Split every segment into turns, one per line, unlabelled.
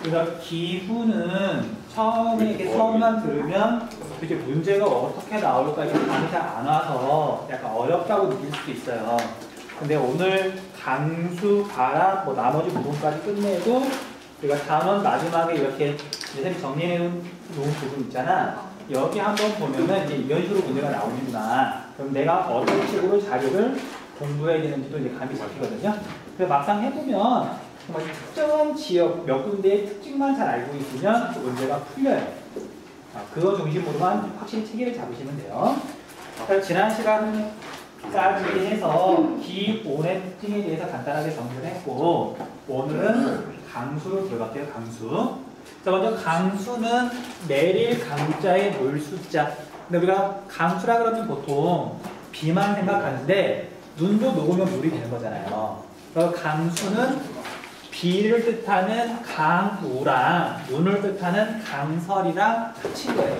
그래서 기후는 처음에 이렇게 수업만 들으면 이제 문제가 어떻게 나올까 이렇게 감이 잘 안 와서 약간 어렵다고 느낄 수도 있어요. 근데 오늘 강수, 바람, 뭐 나머지 부분까지 끝내고 우리가 단원 마지막에 이렇게 선생님이 정리해 놓은 부분 있잖아. 여기 한번 보면은 이제 이런 식으로 문제가 나오는구나. 그럼 내가 어떤 식으로 자료를 공부해야 되는지도 이제 감이 잡히거든요. 그래서 막상 해보면 정말 특정한 지역 몇 군데의 특징만 잘 알고 있으면 그 문제가 풀려요. 그거 중심으로만 확실히 체계를 잡으시면 돼요. 지난 시간까지 해서 기온의 특징에 대해서 간단하게 정리를 했고 오늘은 강수로 들어갈게요. 강수. 자, 먼저 강수는 내릴 강자의 물 숫자. 근데 우리가 강수라 그러면 보통 비만 생각하는데 눈도 녹으면 물이 되는 거잖아요. 그래서 강수는 비를 뜻하는 강우랑 눈을 뜻하는 강설이랑 합친 거예요.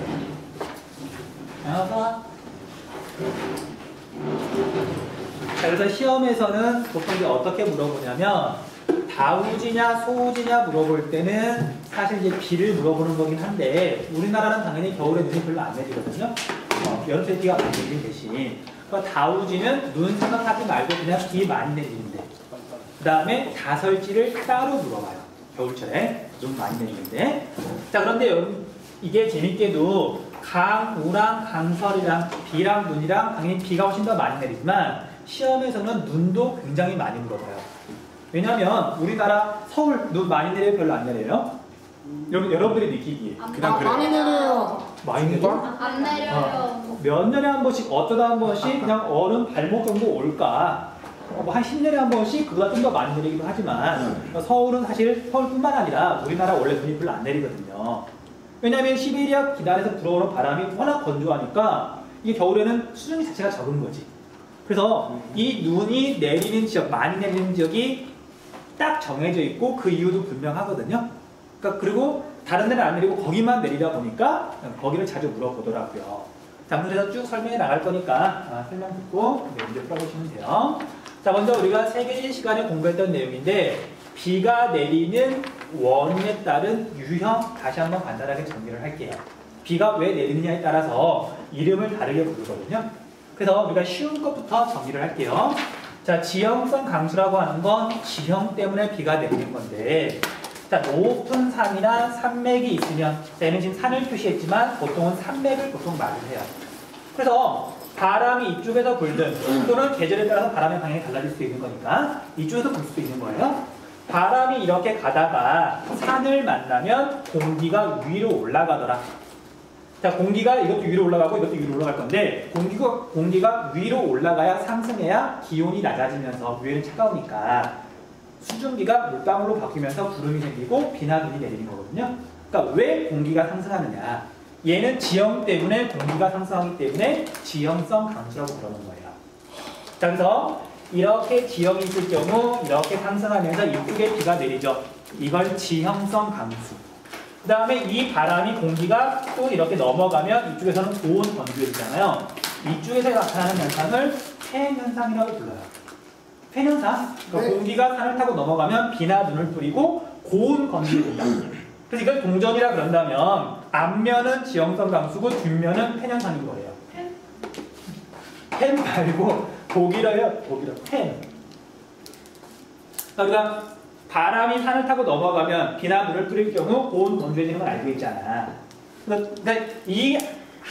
그래서 시험에서는 보통 이제 어떻게 물어보냐면 다우지냐 소우지냐 물어볼 때는 사실 이제 비를 물어보는 거긴 한데 우리나라는 당연히 겨울에 눈이 별로 안 내리거든요. 여름철에 비가 많이 내리는 대신 그러니까 다우지는 눈 생각하지 말고 그냥 비 많이 내리는데 그 다음에 다설지를 따로 물어봐요. 겨울철에 눈 많이 내리는데. 자, 그런데 여러분 이게 재밌게도 강우랑 강설이랑 비랑 눈이랑 당연히 비가 훨씬 더 많이 내리지만 시험에서는 눈도 굉장히 많이 물어봐요. 왜냐면 우리나라 서울 눈 많이 내려요? 별로 안 내려요? 여러분들이 느끼기에
그냥 그래요.
많이 내려요.
많이 내려?
안 내려요.
몇 년에 한 번씩 어쩌다 한 번씩 그냥 어른 발목 정도 올까 뭐 한 10년에 한 번씩 그보다 좀 더 많이 내리기도 하지만 서울은 사실 서울뿐만 아니라 우리나라 원래 눈이 별로 안 내리거든요. 왜냐하면 시베리아 기단에서 불어오는 바람이 워낙 건조하니까 이게 겨울에는 수증기 자체가 적은 거지. 그래서 이 눈이 내리는 지역, 많이 내리는 지역이 딱 정해져 있고 그 이유도 분명하거든요. 그러니까 그리고 다른 데는 안 내리고 거기만 내리다 보니까 거기를 자주 물어보더라고요. 자, 그래서 쭉 설명해 나갈 거니까 설명 듣고 문제 풀어보시면 돼요. 자, 먼저 우리가 세계지 시간에 공부했던 내용인데 비가 내리는 원인에 따른 유형 다시 한번 간단하게 정리를 할게요. 비가 왜 내리느냐에 따라서 이름을 다르게 부르거든요. 그래서 우리가 쉬운 것부터 정리를 할게요. 자, 지형성 강수라고 하는 건 지형 때문에 비가 내리는 건데 자, 높은 산이나 산맥이 있으면 얘는 지금 산을 표시했지만 보통은 산맥을 보통 말을 해요. 그래서 바람이 이쪽에서 불든 또는 계절에 따라서 바람의 방향이 달라질 수 있는 거니까 이쪽에서 불 수도 있는 거예요. 바람이 이렇게 가다가 산을 만나면 공기가 위로 올라가더라. 자, 공기가 이것도 위로 올라가고 이것도 위로 올라갈 건데 공기가 위로 올라가야 상승해야 기온이 낮아지면서 위에는 차가우니까 수증기가 물방울로 바뀌면서 구름이 생기고 비나 눈이 내리는 거거든요. 그러니까 왜 공기가 상승하느냐. 얘는 지형 때문에 공기가 상승하기 때문에 지형성 강수라고 부르는 거예요. 자, 그래서 이렇게 지형이 있을 경우 이렇게 상승하면서 이쪽에 비가 내리죠. 이걸 지형성 강수. 그 다음에 이 바람이 공기가 또 이렇게 넘어가면 이쪽에서는 고온 건조해지잖아요. 이쪽에서 나타나는 현상을 팬현상이라고 불러요. 팬현상? 그러니까 공기가 산을 타고 넘어가면 비나 눈을 뿌리고 고온 건조해진다. 그래서 이걸 동전이라 그런다면 앞면은 지형성 강수고 뒷면은 팬현상인 거예요. 팬 말고 독일어예요. 독일어. 팬. 그러니까 바람이 산을 타고 넘어가면 비나 눈을 뿌릴 경우 고온 건조해지는 걸 알고 있잖아. 그러니까 이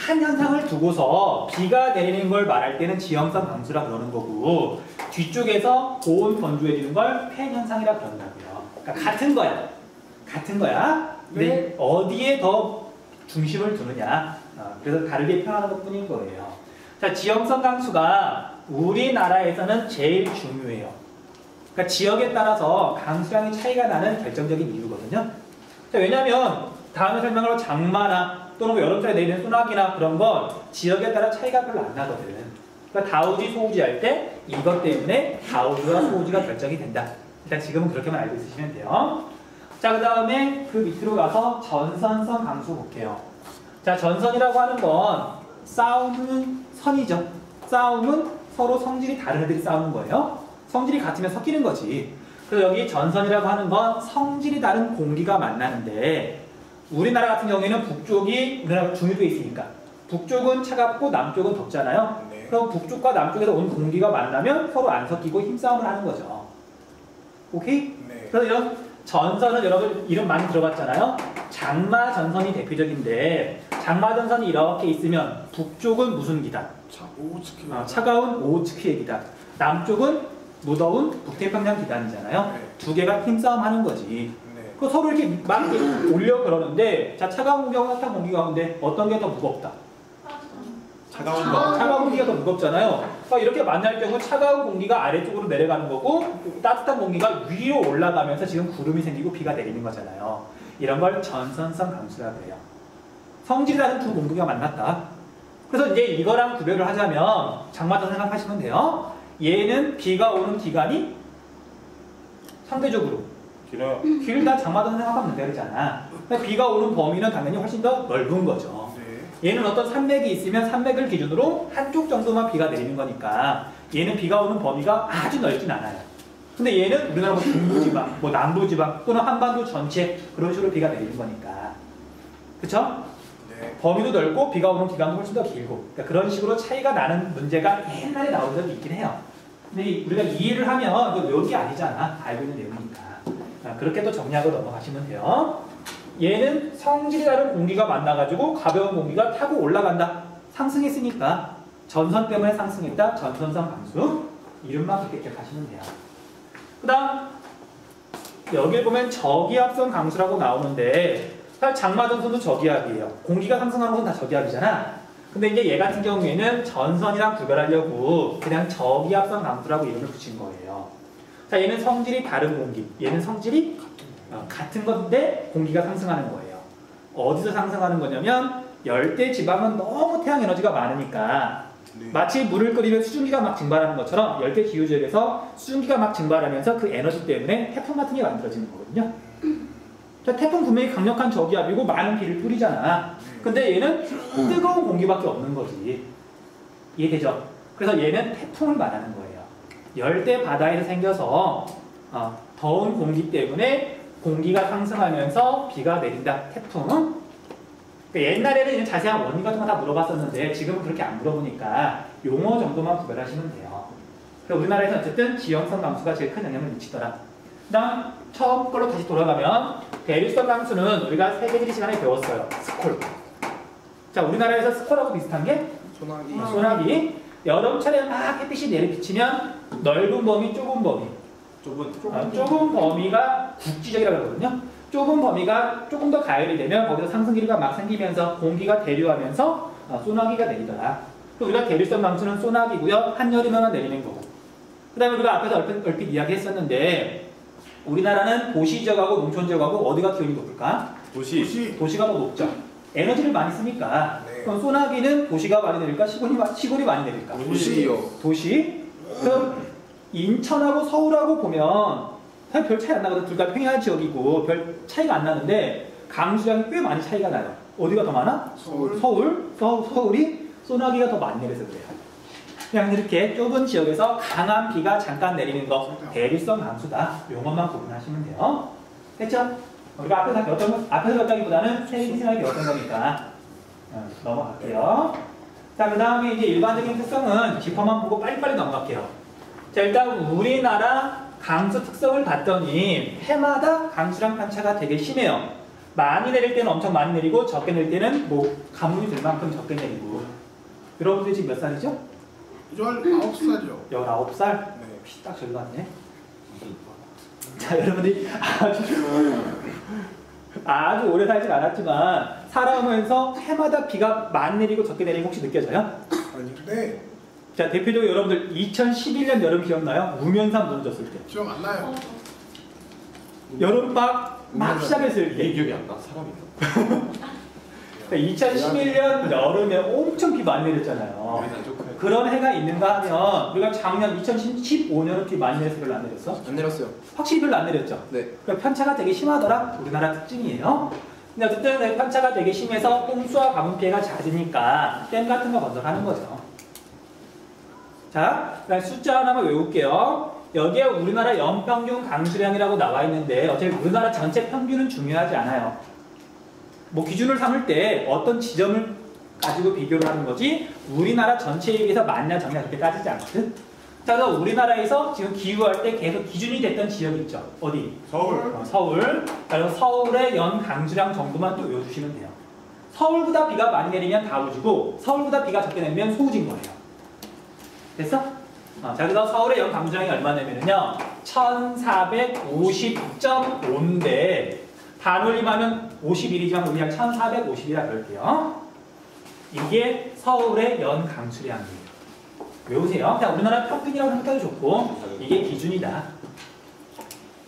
한 현상을 두고서 비가 내리는 걸 말할 때는 지형성 강수라 그러는 거고 뒤쪽에서 고온 건조해지는 걸 팬 현상이라 그런다고요. 그러니까 같은 거야. 같은 거야. 근데 어디에 더 중심을 두느냐. 그래서 다르게 표현하는 것 뿐인 거예요. 자, 지형성 강수가 우리나라에서는 제일 중요해요. 그러니까 지역에 따라서 강수량의 차이가 나는 결정적인 이유거든요. 자, 왜냐하면 다음에 설명할 장마나 또는 뭐 여름철에 내리는 소나기나 그런 건 지역에 따라 차이가 별로 안 나거든. 그러니까 다우지, 소우지 할 때 이것 때문에 다우지와 소우지가 결정이 된다. 일단 지금은 그렇게만 알고 있으시면 돼요. 자, 그 다음에 그 밑으로 가서 전선성 강수 볼게요. 자, 전선이라고 하는 건 싸우는 선이죠. 싸움은 서로 성질이 다른 애들이 싸우는 거예요. 성질이 같으면 섞이는 거지. 그래서 여기 전선이라고 하는 건 성질이 다른 공기가 만나는데 우리나라 같은 경우에는 북쪽이 우리나라 중위도에 있으니까 북쪽은 차갑고 남쪽은 덥잖아요.
네.
그럼 북쪽과 남쪽에서 온 공기가 만나면 서로 안 섞이고 힘싸움을 하는 거죠. 오케이?
네.
그래서 이런 전선은 여러분 이름 많이 들어봤잖아요. 장마 전선이 대표적인데 장마 전선이 이렇게 있으면 북쪽은 무슨 기다?
오츠키.
차가운 오호츠크의 기다. 남쪽은 무더운 북태평양 기단이잖아요.
네.
두 개가 힘싸움 하는 거지.
네.
그 서로 이렇게 막 이렇게 올려 그러는데 자 차가운 공기와 따뜻한 공기 가운데 어떤 게 더 무겁다?
차가운 거.
차가운 공기가 더 무겁잖아요. 그러니까 이렇게 만날 경우 차가운 공기가 아래쪽으로 내려가는 거고 따뜻한 공기가 위로 올라가면서 지금 구름이 생기고 비가 내리는 거잖아요. 이런 걸 전선성 강수라고 해요. 성질이 다른 두 공기가 만났다. 그래서 이제 이거랑 구별을 하자면 장마전 생각하시면 돼요. 얘는 비가 오는 기간이 상대적으로
길어요.
길다. 장마전 생각하면 되잖아. 그러니까 비가 오는 범위는 당연히 훨씬 더 넓은 거죠.
네.
얘는 어떤 산맥이 있으면 산맥을 기준으로 한쪽 정도만 비가 내리는 거니까 얘는 비가 오는 범위가 아주 넓진 않아요. 근데 얘는 우리나라 뭐 중부지방, 뭐 남부지방 또는 한반도 전체 그런 식으로 비가 내리는 거니까. 그쵸?
네.
범위도 넓고 비가 오는 기간도 훨씬 더 길고 그러니까 그런 식으로 차이가 나는 문제가 옛날에 나온 적이 있긴 해요. 근데 우리가 이해를 하면 이거 외운 게 아니잖아. 알고 있는 내용이니까. 그렇게 또 정리하고 넘어가시면 돼요. 얘는 성질이 다른 공기가 만나가지고 가벼운 공기가 타고 올라간다. 상승했으니까 전선 때문에 상승했다. 전선성 강수. 이름만 그렇게 기억하시면 돼요. 그 다음 여기 보면 저기압성 강수라고 나오는데 사실 장마전선도 저기압이에요. 공기가 상승하는 건 다 저기압이잖아. 근데 이제 얘 같은 경우에는 전선이랑 구별하려고 그냥 저기압성 강수라고 이름을 붙인 거예요. 자, 얘는 성질이 다른 공기, 얘는 성질이 같은 건데 공기가 상승하는 거예요. 어디서 상승하는 거냐면 열대 지방은 너무 태양 에너지가 많으니까
네.
마치 물을 끓이면 수증기가 막 증발하는 것처럼 열대 기후 지역에서 수증기가 막 증발하면서 그 에너지 때문에 태풍 같은 게 만들어지는 거거든요. 자, 태풍 분명히 강력한 저기압이고 많은 비를 뿌리잖아. 근데 얘는 뜨거운 공기밖에 없는 거지. 이해되죠? 그래서 얘는 태풍을 말하는 거예요. 열대 바다에서 생겨서 더운 공기 때문에 공기가 상승하면서 비가 내린다. 태풍. 그러니까 옛날에는 이런 자세한 원리 같은 거 다 물어봤었는데 지금은 그렇게 안 물어보니까 용어 정도만 구별하시면 돼요. 그래서 우리나라에서 어쨌든 지형성 강수가 제일 큰 영향을 미치더라. 그 다음 처음 걸로 다시 돌아가면 대륙성 강수는 우리가 세계지리 시간에 배웠어요. 스콜. 자, 우리나라에서 스콜하고 비슷한 게
소나기.
소나기. 여름철에 막 햇빛이 내리비치면 넓은 범위, 좁은 범위. 좁은 범위가 국지적이라고 하거든요. 좁은 범위가 조금 더 가열이 되면 거기서 상승기류가 막 생기면서 공기가 대류하면서 소나기가 내리더라. 우리가 대륙성 강수는 소나기고요. 한여름에만 내리는 거고. 그 다음에 우리가 앞에서 얼핏 이야기했었는데 우리나라는 도시 지역하고 농촌 지역하고 어디가 기온이 높을까? 도시가 더 높죠. 에너지를 많이 쓰니까.
네.
그럼 소나기는 도시가 많이 내릴까? 시골이 많이 내릴까? 도시? 그럼 인천하고 서울하고 보면 사실 별 차이 안 나거든. 둘 다 평야 지역이고 별 차이가 안 나는데 강수량이 꽤 많이 차이가 나요. 어디가 더 많아? 서울이 소나기가 더 많이 내려서 그래요. 그냥 이렇게 좁은 지역에서 강한 비가 잠깐 내리는 거 대륙성 강수다. 용어만 구분하시면 돼요. 됐죠? 우리가 앞에서 배웠다기보다는 세계지리시간에 배웠던 거니까 넘어갈게요. 자, 그 다음에 이제 일반적인 특성은 지퍼만 보고 빨리빨리 넘어갈게요. 자, 일단 우리나라 강수 특성을 봤더니 해마다 강수량 편차가 되게 심해요. 많이 내릴 때는 엄청 많이 내리고 적게 내릴 때는 뭐 가뭄이 될 만큼 적게 내리고. 여러분들 지금 몇 살이죠?
19살이요.
19살?
네.
딱 저기 같네. 자, 여러분들이 아주 오래 살진 않았지만 살아오면서 해마다 비가 많이 내리고 적게 내리는 거 혹시 느껴져요?
아닌데
자, 대표적으로 여러분들 2011년 여름 기억나요? 우면산 무너졌을 때.
기억 안 나요.
여름 막 시작했을 때.
기억이 안 나? 사람이
2011년 여름에 엄청 비 많이 내렸잖아요. 그런 해가 있는가 하면 우리가 작년 2015년은 비 많이 내려서 별로 안 내렸어?
안 내렸어요.
확실히 별로 안 내렸죠?
네.
그러니까 편차가 되게 심하더라. 우리나라 특징이에요. 근데 어쨌든 편차가 되게 심해서 홍수와 가뭄 피해가 잦으니까 댐 같은 거 건설하는 거죠. 자, 그다음 숫자 하나만 외울게요. 여기에 우리나라 연평균 강수량이라고 나와 있는데 어차피 우리나라 전체 평균은 중요하지 않아요. 뭐 기준을 삼을 때 어떤 지점을 가지고 비교를 하는 거지 우리나라 전체에 비해서 많냐 적냐 그렇게 따지지 않거든. 자, 그래서 우리나라에서 지금 기후할 때 계속 기준이 됐던 지역이 있죠. 어디?
서울.
서울. 그래서 서울의 연 강수량 정도만 또 외워주시면 돼요. 서울보다 비가 많이 내리면 다우지고 서울보다 비가 적게 내리면 소우진 거예요. 됐어? 자, 그래서 서울의 연 강수량이 얼마냐면요 1450.5인데 반올림하면 51이지만 우리 그냥 1450이라 그럴게요. 이게 서울의 연 강수량이에요. 외우세요. 자, 우리나라 평균이라고 생각해도 좋고 이게 기준이다.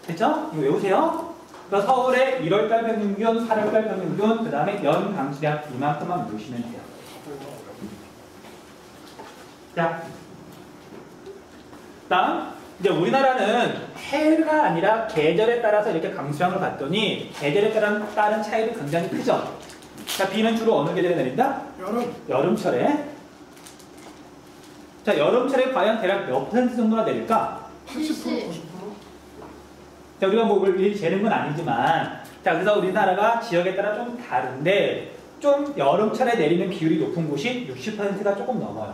됐죠? 이거 외우세요. 그래서 서울의 1월달 평균, 8월달 평균, 그 다음에 연 강수량 이만큼만 외우시면 돼요. 자, 다음 이제 우리나라는 해가 아니라 계절에 따라서 이렇게 강수량을 봤더니 계절에 따른 차이도 굉장히 크죠. 자, 비는 주로 어느 계절에 내린다?
여름.
여름철에. 자, 여름철에 과연 대략 몇 퍼센트 정도나 내릴까?
80%, 90%?
자, 우리가 뭐 일일이 재는 건 아니지만, 자, 그래서 우리나라가 지역에 따라 좀 다른데, 좀 여름철에 내리는 비율이 높은 곳이 60%가 조금 넘어요.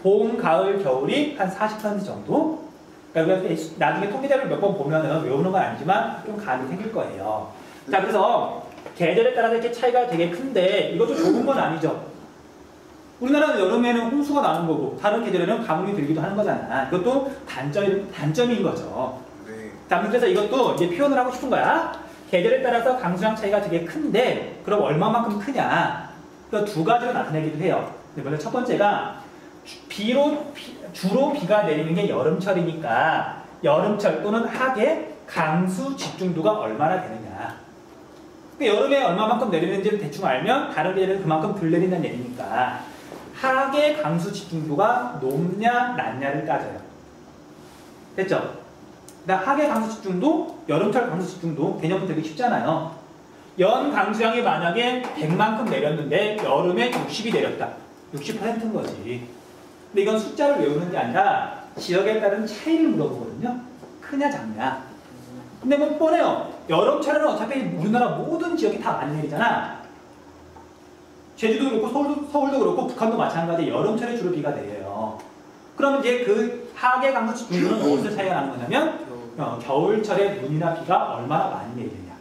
봄, 가을, 겨울이 한 40% 정도? 그러니까 나중에 통계자료를 몇 번 보면은 외우는 건 아니지만 좀 감이 생길 거예요. 자, 그래서 계절에 따라서 이렇게 차이가 되게 큰데, 이것도 좋은 건 아니죠. 우리나라는 여름에는 홍수가 나는 거고 다른 계절에는 가뭄이 들기도 하는 거잖아. 이것도 단점인 거죠.
네.
자, 그래서 이것도 이제 표현을 하고 싶은 거야. 계절에 따라서 강수량 차이가 되게 큰데 그럼 얼마만큼 크냐? 그 두 가지로 나타내기도 해요. 먼저 첫 번째가 주로 비가 내리는 게 여름철이니까 여름철 또는 하계 강수 집중도가 얼마나 되느냐. 여름에 얼마만큼 내리는지를 대충 알면 다른 계절에는 그만큼 덜 내린다는 얘기니까 하계 강수 집중도가 높냐 낮냐를 따져요. 됐죠? 그러니까 하계 강수 집중도, 여름철 강수 집중도 개념 되게 쉽잖아요. 연 강수량이 만약에 100만큼 내렸는데 여름에 60이 내렸다. 60%인 거지. 근데 이건 숫자를 외우는 게 아니라 지역에 따른 차이를 물어보거든요. 크냐 작냐. 근데 뭐 뻔해요. 여름철에는 어차피 우리나라 모든 지역이 다 많이 내리잖아. 제주도 그렇고 서울도 그렇고 북한도 마찬가지 여름철에 주로 비가 내려요. 그러면 이제 그 하계 강수 집중도는 어디서 차이가 나는 거냐면 겨울철에 눈이나 비가 얼마나 많이 내리느냐.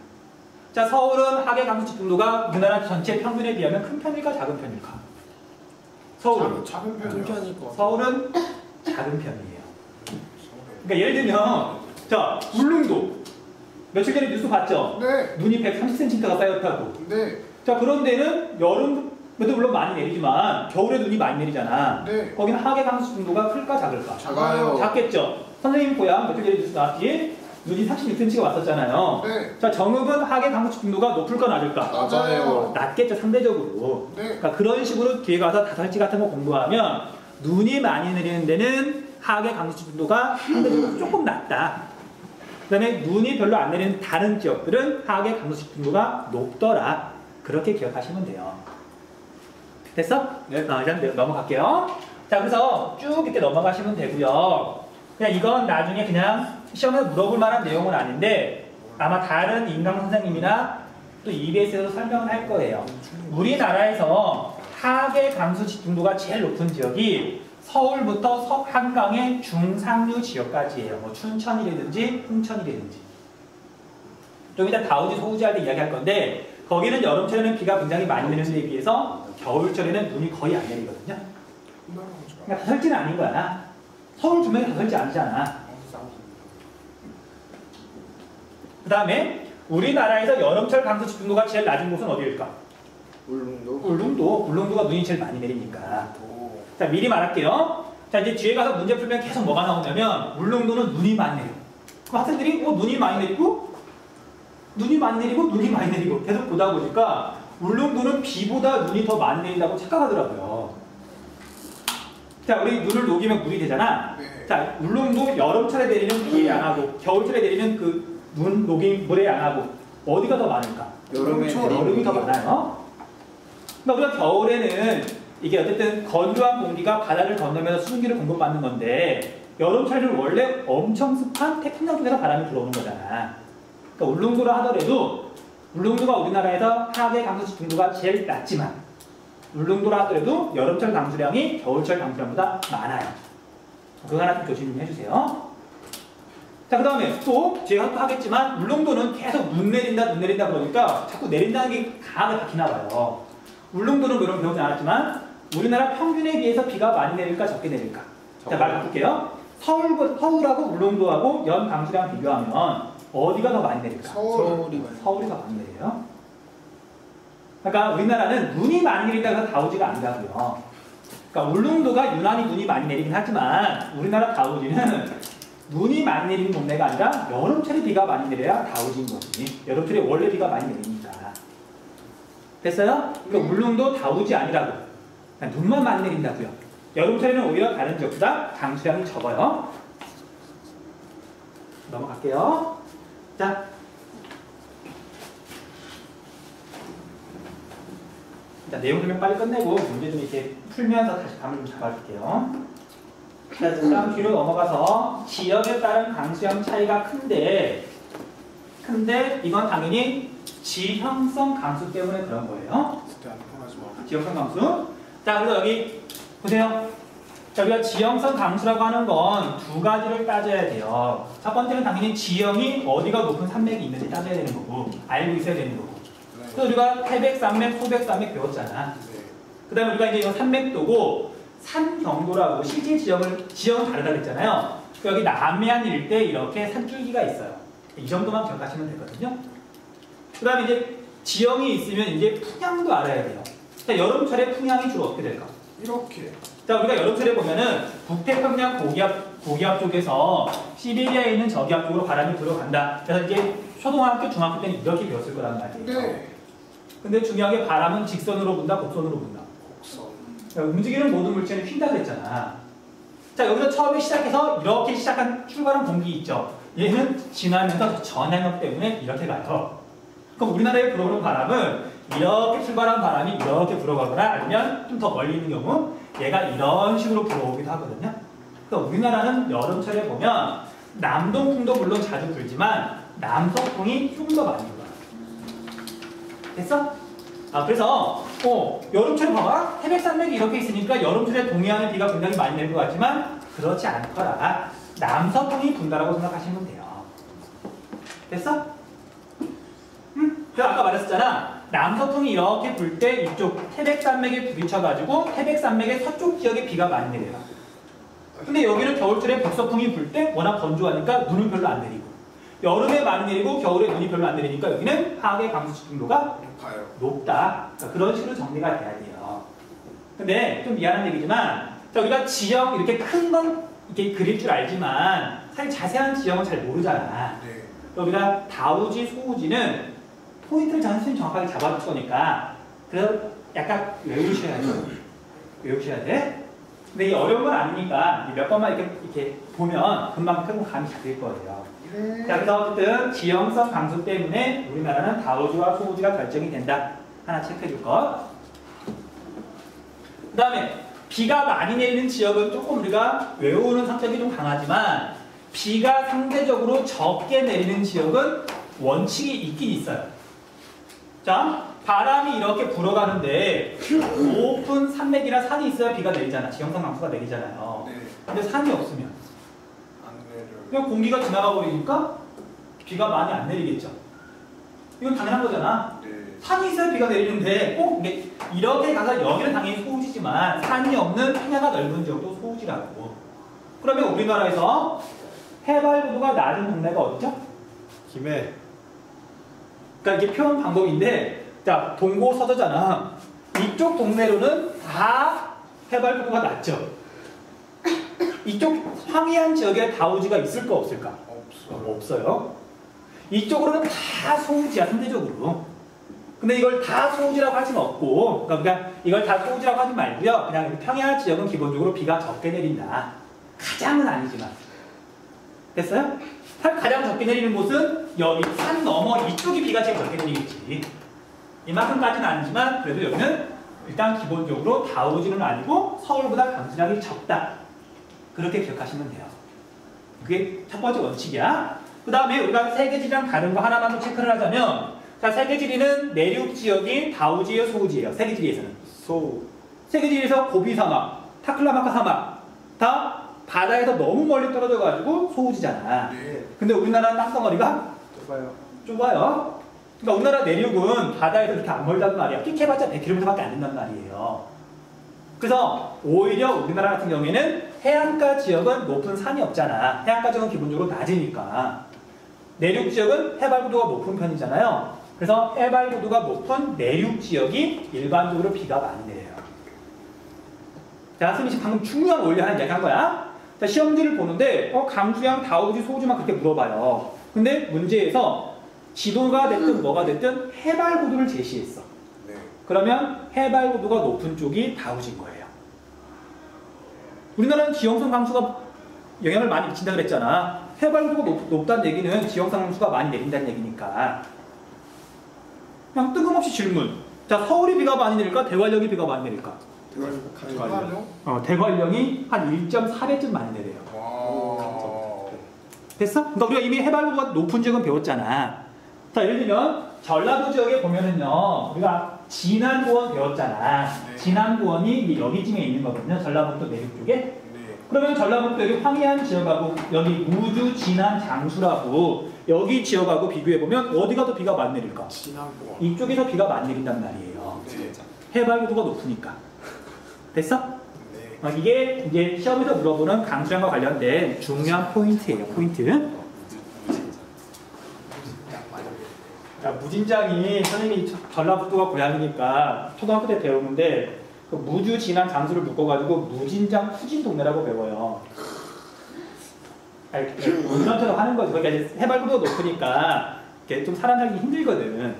자, 서울은 하계 강수 집중도가 우리나라 전체 평균에 비하면 큰 편일까 작은 편일까? 서울은
작은 편이요.
서울은 작은 편이에요. 그러니까 예를 들면 자, 울릉도 며칠 전에 뉴스 봤죠?
네.
눈이 130cm가 쌓였다고.
네.
자, 그런 데는 여름에도 물론 많이 내리지만 겨울에 눈이 많이 내리잖아.
네.
거기는 하계 강수 집중도가 클까 작을까?
작아요.
작겠죠. 선생님 고향 며칠 전에 뉴스 나왔지? 눈이 36cm가 왔었잖아요.
네.
자, 정읍은 하계 강수 집중도가 높을까 낮을까?
맞아요.
낮겠죠, 상대적으로.
네.
그러니까 그런 식으로 뒤에 가서 다설지 같은 거 공부하면 눈이 많이 내리는 데는 하계 강수 집중도가 상대적으로 조금 낮다. 그 다음에 눈이 별로 안 내리는 다른 지역들은 하계 강수 집중도가 높더라. 그렇게 기억하시면 돼요. 됐어?
네.
일단 넘어갈게요. 자, 그래서 쭉 이렇게 넘어가시면 되고요. 그냥 이건 나중에 그냥 시험에서 물어볼 만한 내용은 아닌데 아마 다른 인강 선생님이나 또 EBS에서 설명을 할 거예요. 우리나라에서 하계 강수 집중도가 제일 높은 지역이 서울부터 한강의 중상류 지역까지예요. 뭐 춘천이라든지 홍천이라든지. 좀 이따 다우지 소우지 할 때 이야기할 건데 거기는 여름철에는 비가 굉장히 많이 내리는 데에 비해서 겨울철에는 눈이 거의 안 내리거든요. 그러니까 다설지는 아닌 거야. 서울 분명히 다설지 아니잖아. 그 다음에 우리나라에서 여름철 강수 집중도가 제일 낮은 곳은 어디일까? 울릉도가 눈이 제일 많이 내리니까. 자, 미리 말할게요. 자, 이제 뒤에 가서 문제 풀면 계속 뭐가 나오냐면 울릉도는 눈이 많이 내려. 그럼 학생들이 눈이 많이 내리고 계속 보다 보니까 울릉도는 비보다 눈이 더 많이 내린다고 착각하더라고요. 자, 우리 눈을 녹이면 물이 되잖아.
네.
자, 울릉도 여름철에 내리는 비에 양하고 겨울철에 내리는 그 눈 녹인 물에 양하고 어디가 더 많을까? 여름이 더 많아요. 그러니까 우리가 겨울에는 이게 어쨌든 건조한 공기가 바다를 건너면서 수증기를 공급받는 건데 여름철에는 원래 엄청 습한 태평양 쪽에서 바람이 들어오는 거잖아. 그러니까 울릉도라 하더라도 울릉도가 우리나라에서 하계 강수 집중도가 제일 낮지만 울릉도라 하더라도 여름철 강수량이 겨울철 강수량보다 많아요. 그거 하나 좀 조심해 주세요. 자, 그 다음에 또 제가 또 하겠지만 울릉도는 계속 눈 내린다 그러니까 자꾸 내린다는 게 강하게 박히나 봐요. 울릉도는 그런 배우지 않았지만 우리나라 평균에 비해서 비가 많이 내릴까 적게 내릴까? 자, 말 바꿀게요. 서울하고 울릉도하고 연 강수량 비교하면 어디가 더 많이 내릴까?
서울이
서울이 더 많이 내려요. 그러니까 우리나라는 눈이 많이 내린다고 해서 다우지가 아니라고요. 그러니까 울릉도가 유난히 눈이 많이 내리긴 하지만 우리나라 다우지는 눈이 많이 내리는 동네가 아니라 여름철에 비가 많이 내려야 다우지인 거지. 여름철에 원래 비가 많이 내리니까. 됐어요? 그러니까 울릉도 다우지 아니라고. 그냥 눈만 많이 내린다고요. 여름철에는 오히려 다른 지역보다 강수량이 적어요. 넘어갈게요. 자, 내용 설명 빨리 끝내고 문제 좀 이렇게 풀면서 다시 감을 좀 잡아줄게요. 자, 다음 뒤로 넘어가서 지역에 따른 강수량 차이가 큰데 이건 당연히 지형성 강수 때문에 그런 거예요. 지형성 강수. 자, 그래서 여기 보세요. 자, 우리가 지형성 강수라고 하는 건 두 가지를 따져야 돼요. 첫 번째는 당연히 지형이 어디가 높은 산맥이 있는지 따져야 되는 거고 알고 있어야 되는 거고. 그래서 우리가 태백산맥, 소백산맥 배웠잖아. 그 다음에 우리가 이제 이 산맥도고 산경도라고 실제 지형은 다르다 그랬잖아요. 여기 남해안 일대 이렇게 산줄기가 있어요. 이 정도만 기억하시면 되거든요. 그 다음에 이제 지형이 있으면 이제 풍향도 알아야 돼요. 자, 여름철에 풍향이 주로 어떻게 될까?
이렇게.
자, 우리가 여름철에 보면은 북태평양 고기압 쪽에서 시베리아에 있는 저기압 쪽으로 바람이 들어간다. 그래서 이제 초등학교, 중학교 때는 이렇게 배웠을 거란 말이에요.
네.
근데 중요하게 바람은 직선으로 분다, 곡선으로 분다.
곡선.
움직이는 모든 물체는 휜다 그랬잖아. 자, 여기서 처음에 시작해서 이렇게 시작한 출발한 공기 있죠. 얘는 지나면서 전향력 때문에 이렇게 가요. 그럼 우리나라에 불어오는 바람은 이렇게 출발한 바람이 이렇게 불어가거나 아니면 좀 더 멀리 있는 경우 얘가 이런 식으로 불어오기도 하거든요. 그러니까 우리나라는 여름철에 보면 남동풍도 물론 자주 불지만 남서풍이 좀 더 많이 불어요. 됐어? 그래서 여름철에 봐봐. 태백산맥이 이렇게 있으니까 여름철에 동해안에 비가 굉장히 많이 내릴 것 같지만 그렇지 않더라. 남서풍이 분다라고 생각하시면 돼요. 됐어? 그래서 아까 말했었잖아. 남서풍이 이렇게 불 때 이쪽 태백산맥에 부딪혀가지고 태백산맥의 서쪽 지역에 비가 많이 내려요. 근데 여기는 겨울철에 북서풍이 불 때 워낙 건조하니까 눈은 별로 안 내리고 여름에 많이 내리고 겨울에 눈이 별로 안 내리니까 여기는 하계 강수 집중도가 높다. 그러니까 그런 식으로 정리가 돼야 돼요. 근데 좀 미안한 얘기지만 자, 우리가 지형 이렇게 큰 건 이렇게 그릴 줄 알지만 사실 자세한 지형은 잘 모르잖아.
네.
우리가 다우지, 소우지는 포인트를 선생님이 정확하게 잡아줄 거니까 그래서 약간 외우셔야 돼. 외우셔야 돼. 근데 이 어려운 건 아니니까 몇 번만 이렇게 보면 금방 조금 감이 잡힐 거예요.
네.
자, 그래서 어쨌든 지형성 강수 때문에 우리나라는 다우지와 소우지가 결정이 된다. 하나 체크해 줄 것. 그 다음에 비가 많이 내리는 지역은 조금 우리가 외우는 성격이 좀 강하지만 비가 상대적으로 적게 내리는 지역은 원칙이 있긴 있어요. 자, 바람이 이렇게 불어가는데 높은 산맥이나 산이 있어야 비가 내리잖아. 지형성 강수가 내리잖아요.
네.
근데 산이 없으면
안 내려요.
그냥 공기가 지나가 버리니까 비가 많이 안 내리겠죠. 이건 당연한 거잖아.
네.
산이 있어야 비가 내리는데 꼭 이렇게 가서 여기는 당연히 소우지지만 산이 없는 평야가 넓은 지역도 소우지라고. 그러면 우리나라에서 해발고도가 낮은 동네가 어디죠?
김해.
그러니까 이게 표현 방법인데 자, 동고 서저잖아. 이쪽 동네로는 다 해발고도가 낮죠. 이쪽 황해안 지역에 다우지가 있을까 없을까? 없어요. 이쪽으로는 다 소우지야, 상대적으로. 근데 이걸 다 소우지라고 할 수는 없고, 그러니까 이걸 다 소우지라고 하지 말고요. 그냥 평야 지역은 기본적으로 비가 적게 내린다. 가장은 아니지만. 됐어요? 가장 적게 내리는 곳은 여기 산 너머 이쪽이 비가 제일 적게 내리겠지. 이만큼까지는 아니지만 그래도 여기는 일단 기본적으로 다우지는 아니고 서울보다 강수량이 적다. 그렇게 기억하시면 돼요. 그게 첫 번째 원칙이야. 그 다음에 우리가 세계지리랑 다른 거 하나만 더 체크를 하자면, 자, 세계지리는 내륙 지역이 다우지예요, 소우지예요? 세계지리에서는. 세계지리에서 고비 사막, 타클라마카 사막 다 바다에서 너무 멀리 떨어져가지고 소우지잖아.
네.
근데 우리나라 땅덩어리가 좁아요. 그러니까 우리나라 내륙은 바다에서 이렇게 안 멀단 말이야. 끽해봤자 100km밖에 안 된단 말이에요. 그래서 오히려 우리나라 같은 경우에는 해안가 지역은 높은 산이 없잖아. 해안가 지역은 기본적으로 낮으니까. 내륙 지역은 해발고도가 높은 편이잖아요. 그래서 해발고도가 높은 내륙 지역이 일반적으로 비가 많이 내려요. 자, 스미씨 방금 중요한 원리 하나 이야기한 거야. 자, 시험지를 보는데 강수양, 다우지, 소우지만 그렇게 물어봐요. 근데 문제에서 지도가 됐든 뭐가 됐든 해발고도를 제시했어.
네.
그러면 해발고도가 높은 쪽이 다우지인 거예요. 우리나라는 지형성 강수가 영향을 많이 미친다 그랬잖아. 해발고도가 높다는 얘기는 지형성 강수가 많이 내린다는 얘기니까. 그냥 뜬금없이 질문. 자, 서울이 비가 많이 내릴까? 대관령이 비가 많이 내릴까? 대관령이 한 1.4배쯤 많이 내려요.
와.
됐어? 그러니까 우리가 이미 해발고도가 높은 지역은 배웠잖아. 자, 예를 들면 전라도 지역에 보면은요, 우리가 진안고원 배웠잖아.
네.
진안고원이 여기쯤에 있는 거거든요. 전라북도 내륙 쪽에.
네.
그러면 전라북도 여기 황해안 지역하고 여기 무주, 진안, 장수라고 여기 지역하고 비교해보면 어디가 더 비가 많이 내릴까?
진안고원.
이쪽에서 비가 많이 내린단 말이에요.
네.
해발고도가 높으니까. 됐어?
네.
이게 이제 시험에서 물어보는 강수량과 관련된 중요한 포인트예요. 포인트. 야, 무진장이 선생님이 전라북도가 고향이니까 초등학교 때 배우는데 그 무주, 진안, 장수를 묶어가지고 무진장 후진 동네라고 배워요. 아니, 운전처럼 하는 거지. 그러니까 이제 해발고도가 높으니까 이렇게 좀 사람 살기 힘들거든.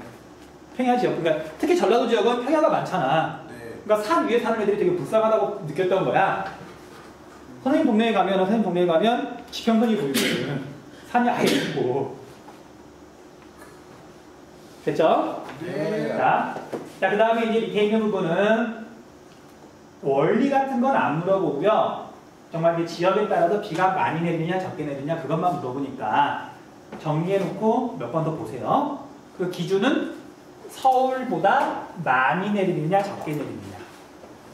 평야 지역. 그러니까 특히 전라도 지역은 평야가 많잖아.
네.
그러니까 산 위에 사는 애들이 되게 불쌍하다고 느꼈던 거야. 선생님 동네에 가면 지평선이 보이거든. 산이 아예 있고. 됐죠?
네.
자, 그 다음에 이제 밑에 있는 부분은 원리 같은 건 안 물어보고요. 정말 이제 지역에 따라서 비가 많이 내리냐 적게 내리냐 그것만 물어보니까 정리해놓고 몇 번 더 보세요. 그 기준은 서울보다 많이 내리느냐 적게 내리느냐.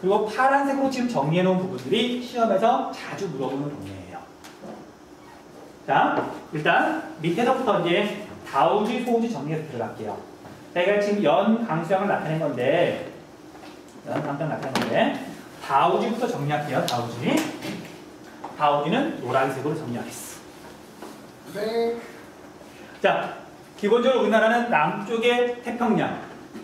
그리고 파란색으로 지금 정리해놓은 부분들이 시험에서 자주 물어보는 동네예요. 자, 일단 밑에서부터 이제 다우지, 소우지 정리해서 들어갈게요. 제가 지금 연 강수량을 나타낸 건데, 다우지부터 정리할게요. 다우지는 노란색으로 정리하겠어.
네.
자, 기본적으로 우리나라는 남쪽에 태평양,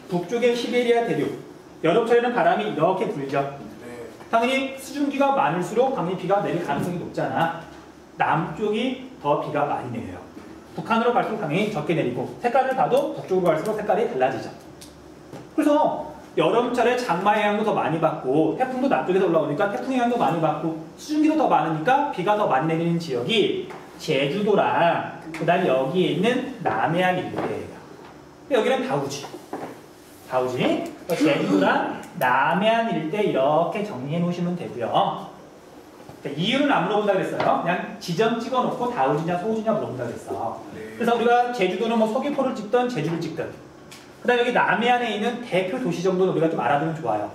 북쪽에 시베리아 대륙, 여름철에는 바람이 이렇게 불죠.
네.
당연히 수증기가 많을수록 당연히 비가 내릴 가능성이 높잖아. 남쪽이 더 비가 많이 내려요. 북한으로 갈수록 당연히 적게 내리고, 색깔을 봐도 북쪽으로 갈수록 색깔이 달라지죠. 그래서 여름철에 장마 영향도 더 많이 받고, 태풍도 남쪽에서 올라오니까 태풍 영향도 많이 받고, 수증기도 더 많으니까 비가 더 많이 내리는 지역이 제주도랑 그 다음에 여기에 있는 남해안 일대예요. 여기는 다우지. 제주도랑 남해안 일대 이렇게 정리해 놓으시면 되고요. 이유는 안 물어본다 그랬어요. 그냥 지점 찍어놓고 다우지냐 소우지냐 물어본다 그랬어.
네.
그래서 우리가 제주도는 뭐 서귀포를 찍든 제주를 찍든, 그 다음에 여기 남해안에 있는 대표 도시 정도는 우리가 좀 알아두면 좋아요.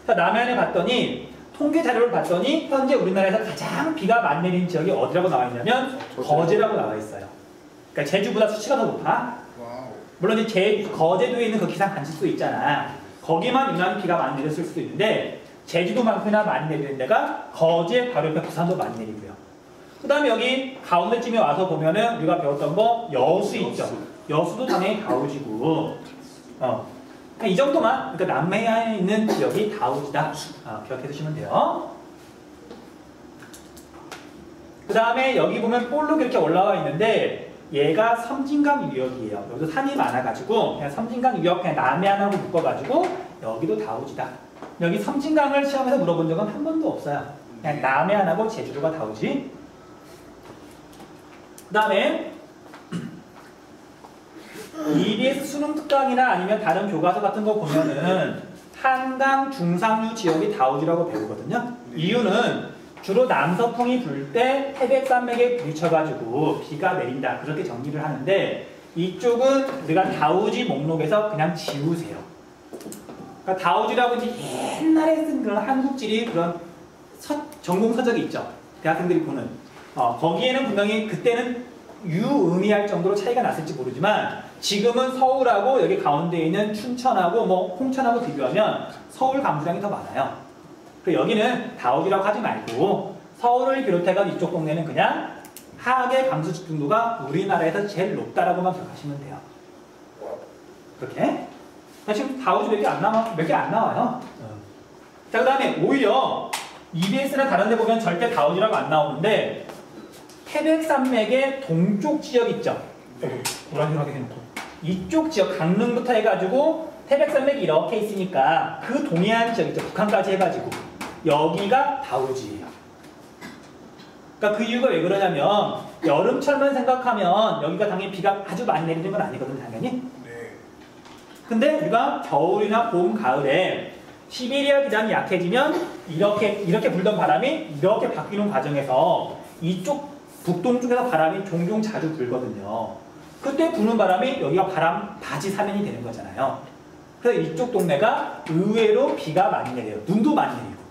남해안에 봤더니 통계 자료를 봤더니 현재 우리나라에서 가장 비가 많이 내리는 지역이 어디라고 나와 있냐면 거제라고 나와 있어요. 그러니까 제주보다 수치가 더 높아.
와우.
물론 이제 거제도에 있는 그 기상 관측소 있잖아. 거기만 유난히 비가 많이 내렸을 수도 있는데 제주도만큼이나 많이 내리는 데가 거제 바로 옆에 부산도 많이 내리고요. 그 다음에 여기 가운데쯤에 와서 보면은 우리가 배웠던 거 여수 있죠. 여수도 당연히 다우지고, 그러니까 이 정도만, 그러니까 남해안에 있는 지역이 다우지다. 기억해 두시면 돼요. 그 다음에 여기 보면 볼록 이렇게 올라와 있는데 얘가 섬진강 유역이에요. 여기도 산이 많아가지고 그냥 섬진강 유역 그냥 남해안하고 묶어가지고 여기도 다우지다. 여기 섬진강을 시험에서 물어본 적은 한 번도 없어요. 그냥 남해안하고 제주도가 다우지. 그 다음에 EBS 수능 특강이나 아니면 다른 교과서 같은 거 보면은 한강 중상류 지역이 다우지라고 배우거든요. 이유는 주로 남서풍이 불 때 태백산맥에 부딪혀가지고 비가 내린다. 그렇게 정리를 하는데 이쪽은 우리가 다우지 목록에서 그냥 지우세요. 그러니까 다우지라고 이제 옛날에 쓴 그런 한국지리 그런 전공 서적이 있죠. 대학생들이 보는. 거기에는 분명히 그때는 유의미할 정도로 차이가 났을지 모르지만 지금은 서울하고 여기 가운데 있는 춘천하고 뭐 홍천하고 비교하면 서울 감수량이 더 많아요. 그리고 여기는 다우지라고 하지 말고 서울을 비롯해서 이쪽 동네는 그냥 하악의 감수 집중도가 우리나라에서 제일 높다라고만 기억하시면 돼요. 그렇게? 지금 다우지 몇 개 안 나와요. 자, 그 다음에 오히려 EBS나 다른 데 보면 절대 다우지라고 안 나오는데 태백산맥의 동쪽 지역 있죠? 불안정하게 해놓고 이쪽 지역 강릉부터 해가지고 태백산맥이 이렇게 있으니까 그 동해안 지역 있죠? 북한까지 해가지고 여기가 다우지예요. 그러니까 그 이유가 왜 그러냐면 여름철만 생각하면 여기가 당연히 비가 아주 많이 내리는 건 아니거든 당연히. 근데 우리가 겨울이나 봄, 가을에 시베리아 기장이 약해지면 이렇게 불던 바람이 이렇게 바뀌는 과정에서 이쪽 북동쪽에서 바람이 종종 자주 불거든요. 그때 부는 바람이 여기가 바람 바지 사면이 되는 거잖아요. 그래서 이쪽 동네가 의외로 비가 많이 내려요. 눈도 많이 내리고.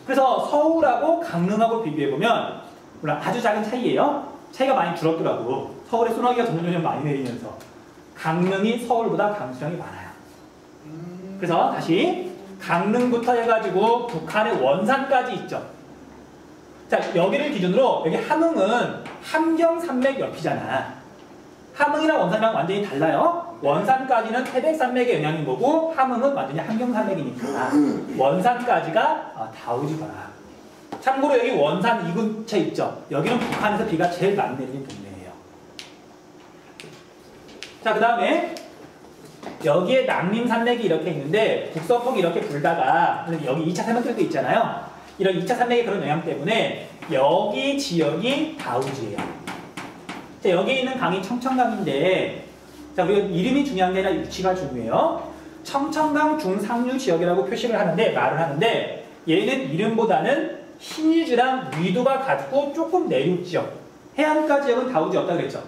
그래서 서울하고 강릉하고 비교해보면 물론 아주 작은 차이예요. 차이가 많이 줄었더라고. 서울에 소나기가 점점 많이 내리면서 강릉이 서울보다 강수량이 많아요. 그래서 다시 강릉부터 해가지고 북한의 원산까지 있죠. 자, 여기를 기준으로 여기 함흥은 함경산맥 옆이잖아. 함흥이랑 원산이랑 완전히 달라요. 원산까지는 태백산맥의 영향인 거고 함흥은 완전히 함경산맥이니까 원산까지가 다우지거라. 참고로 여기 원산 이 근처 있죠. 여기는 북한에서 비가 제일 많이 내리는 동네예요. 자, 그 다음에 여기에 남림산맥이 이렇게 있는데 북서풍이 이렇게 불다가 여기 2차 산맥들도 있잖아요. 이런 2차 산맥의 그런 영향 때문에 여기 지역이 다우지예요. 자, 여기 있는 강이 청천강인데 자, 우리가 이름이 중요한 게 아니라 위치가 중요해요. 청천강 중상류 지역이라고 표시를 하는데 말을 하는데 얘는 이름보다는 신유주랑 위도가 같고 조금 내륙 지역 해안가 지역은 다우지 없다 그랬죠.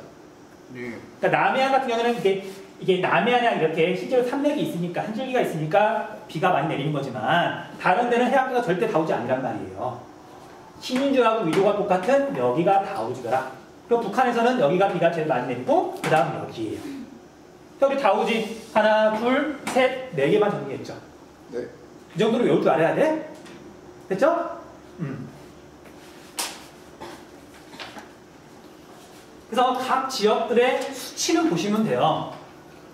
그러니까 남해안 같은 경우는 이게 남해안에 이렇게 실제로 산맥이 있으니까 한 줄기가 있으니까 비가 많이 내리는 거지만 다른 데는 해안가가 절대 다우지 아니란 말이에요. 신인주하고 위도가 똑같은 여기가 다우지더라. 그리고 북한에서는 여기가 비가 제일 많이 내리고 그 다음 여기예요. 여기 다우지 하나, 둘, 셋, 네 개만 정리했죠.
네.
이 정도로 외울 줄 알아야 돼. 됐죠? 그래서 각 지역들의 수치는 보시면 돼요.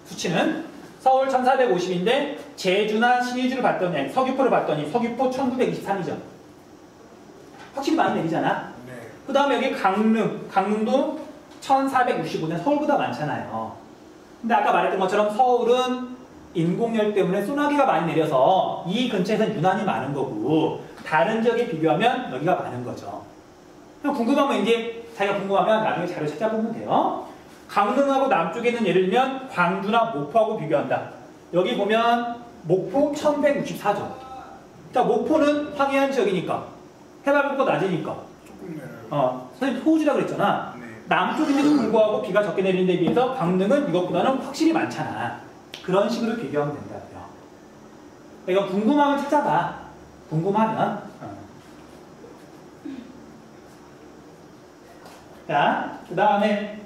수치는 서울 1450인데 제주나 신의주를 봤더니 서귀포를 봤더니 서귀포 1923이죠. 확실히 많이 내리잖아.
네.
그 다음에 여기 강릉도 1465는 서울보다 많잖아요. 근데 아까 말했던 것처럼 서울은 인공열 때문에 소나기가 많이 내려서 이 근처에서는 유난히 많은 거고 다른 지역에 비교하면 여기가 많은 거죠. 그냥 궁금하면 이제 자기가 궁금하면 나중에 자료 찾아보면 돼요. 강릉하고 남쪽에 있는 예를 들면 광주나 목포하고 비교한다. 여기 보면 목포 1164죠. 자, 목포는 황해안 지역이니까 해발고가 낮으니까
조금 내려요.
선생님 소우지라 그랬잖아.
네.
남쪽인데도 불구하고 비가 적게 내리는 데 비해서 강릉은 이것보다는 확실히 많잖아. 그런 식으로 비교하면 된다고요. 이거 궁금하면 찾아봐. 궁금하면. 자, 그 다음에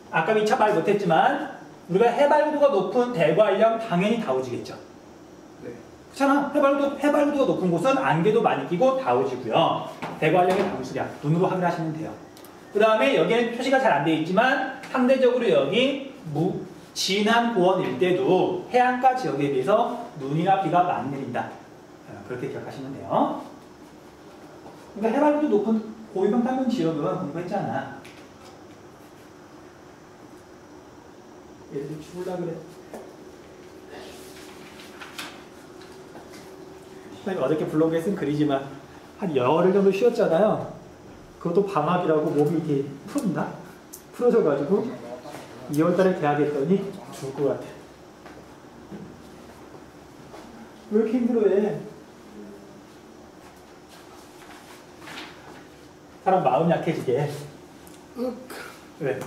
아까 미처 말 못했지만 우리가 해발도가 높은 대관령 당연히 다우지겠죠.
네.
그렇잖아. 해발도가 높은 곳은 안개도 많이 끼고 다우지고요. 대관령의 방수량 눈으로 확인하시면 돼요. 그 다음에 여기는 표시가 잘 안 되어 있지만 상대적으로 여기 진안 고원 일대도 해안가 지역에 비해서 눈이나 비가 많이 내린다. 그렇게 기억하시면 돼요. 그러니까 해발도 높은 고위평탄면 지역은 공부했잖아. 얘들 죽을라 그래. 어저께 블로그에 쓴 글이지만 한 열흘 정도 쉬었잖아요. 그것도 방학이라고 몸이 이렇게 풀어져가지고 2월달에 계약했더니 죽을 것 같아. 왜 이렇게 힘들어해? 사람 마음 약해지게. 왜?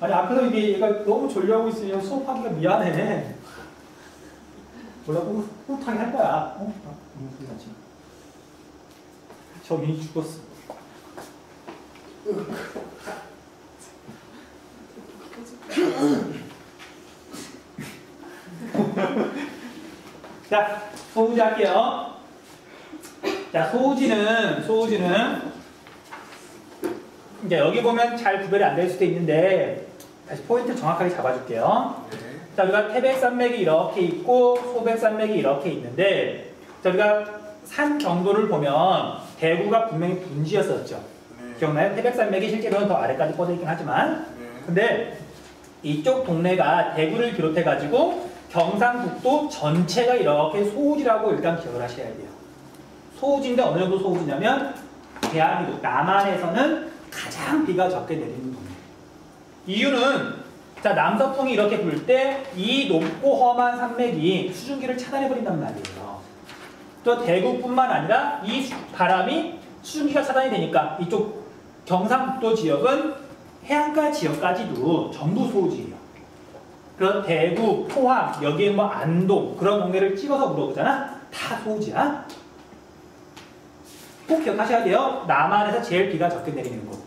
아니 앞에서 이게 얘가 너무 졸려하고 있으면 수업하기가 미안해. 몰라 뿌듯하게 할 거야. 무슨 소리지? 저 민이 죽었어. 자, 소우지 할게요. 자, 소우지는 이제 여기 보면 잘 구별이 안 될 수도 있는데 다시 포인트 정확하게 잡아줄게요. 자, 우리가 태백산맥이 이렇게 있고 소백산맥이 이렇게 있는데, 자, 우리가 산 경도를 보면 대구가 분명히 분지였었죠. 기억나요? 태백산맥이 실제로는 더 아래까지 뻗어 있긴 하지만, 근데 이쪽 동네가 대구를 비롯해가지고 경상북도 전체가 이렇게 소우지라고 일단 기억을 하셔야 돼요. 소우지인데 어느 정도 소우지냐면 대한민국 남한에서는 가장 비가 적게 내리는 동네. 이유는 자 남서풍이 이렇게 불 때 이 높고 험한 산맥이 수증기를 차단해버린단 말이에요. 또 대구뿐만 아니라 이 바람이 수증기가 차단이 되니까 이쪽 경상북도 지역은 해안가 지역까지도 전부 소우지예요. 그런 대구, 포항, 여기에 뭐 안동 그런 동네를 찍어서 물어보잖아. 다 소우지야. 꼭 기억하셔야 돼요. 남한에서 제일 비가 적게 내리는 곳.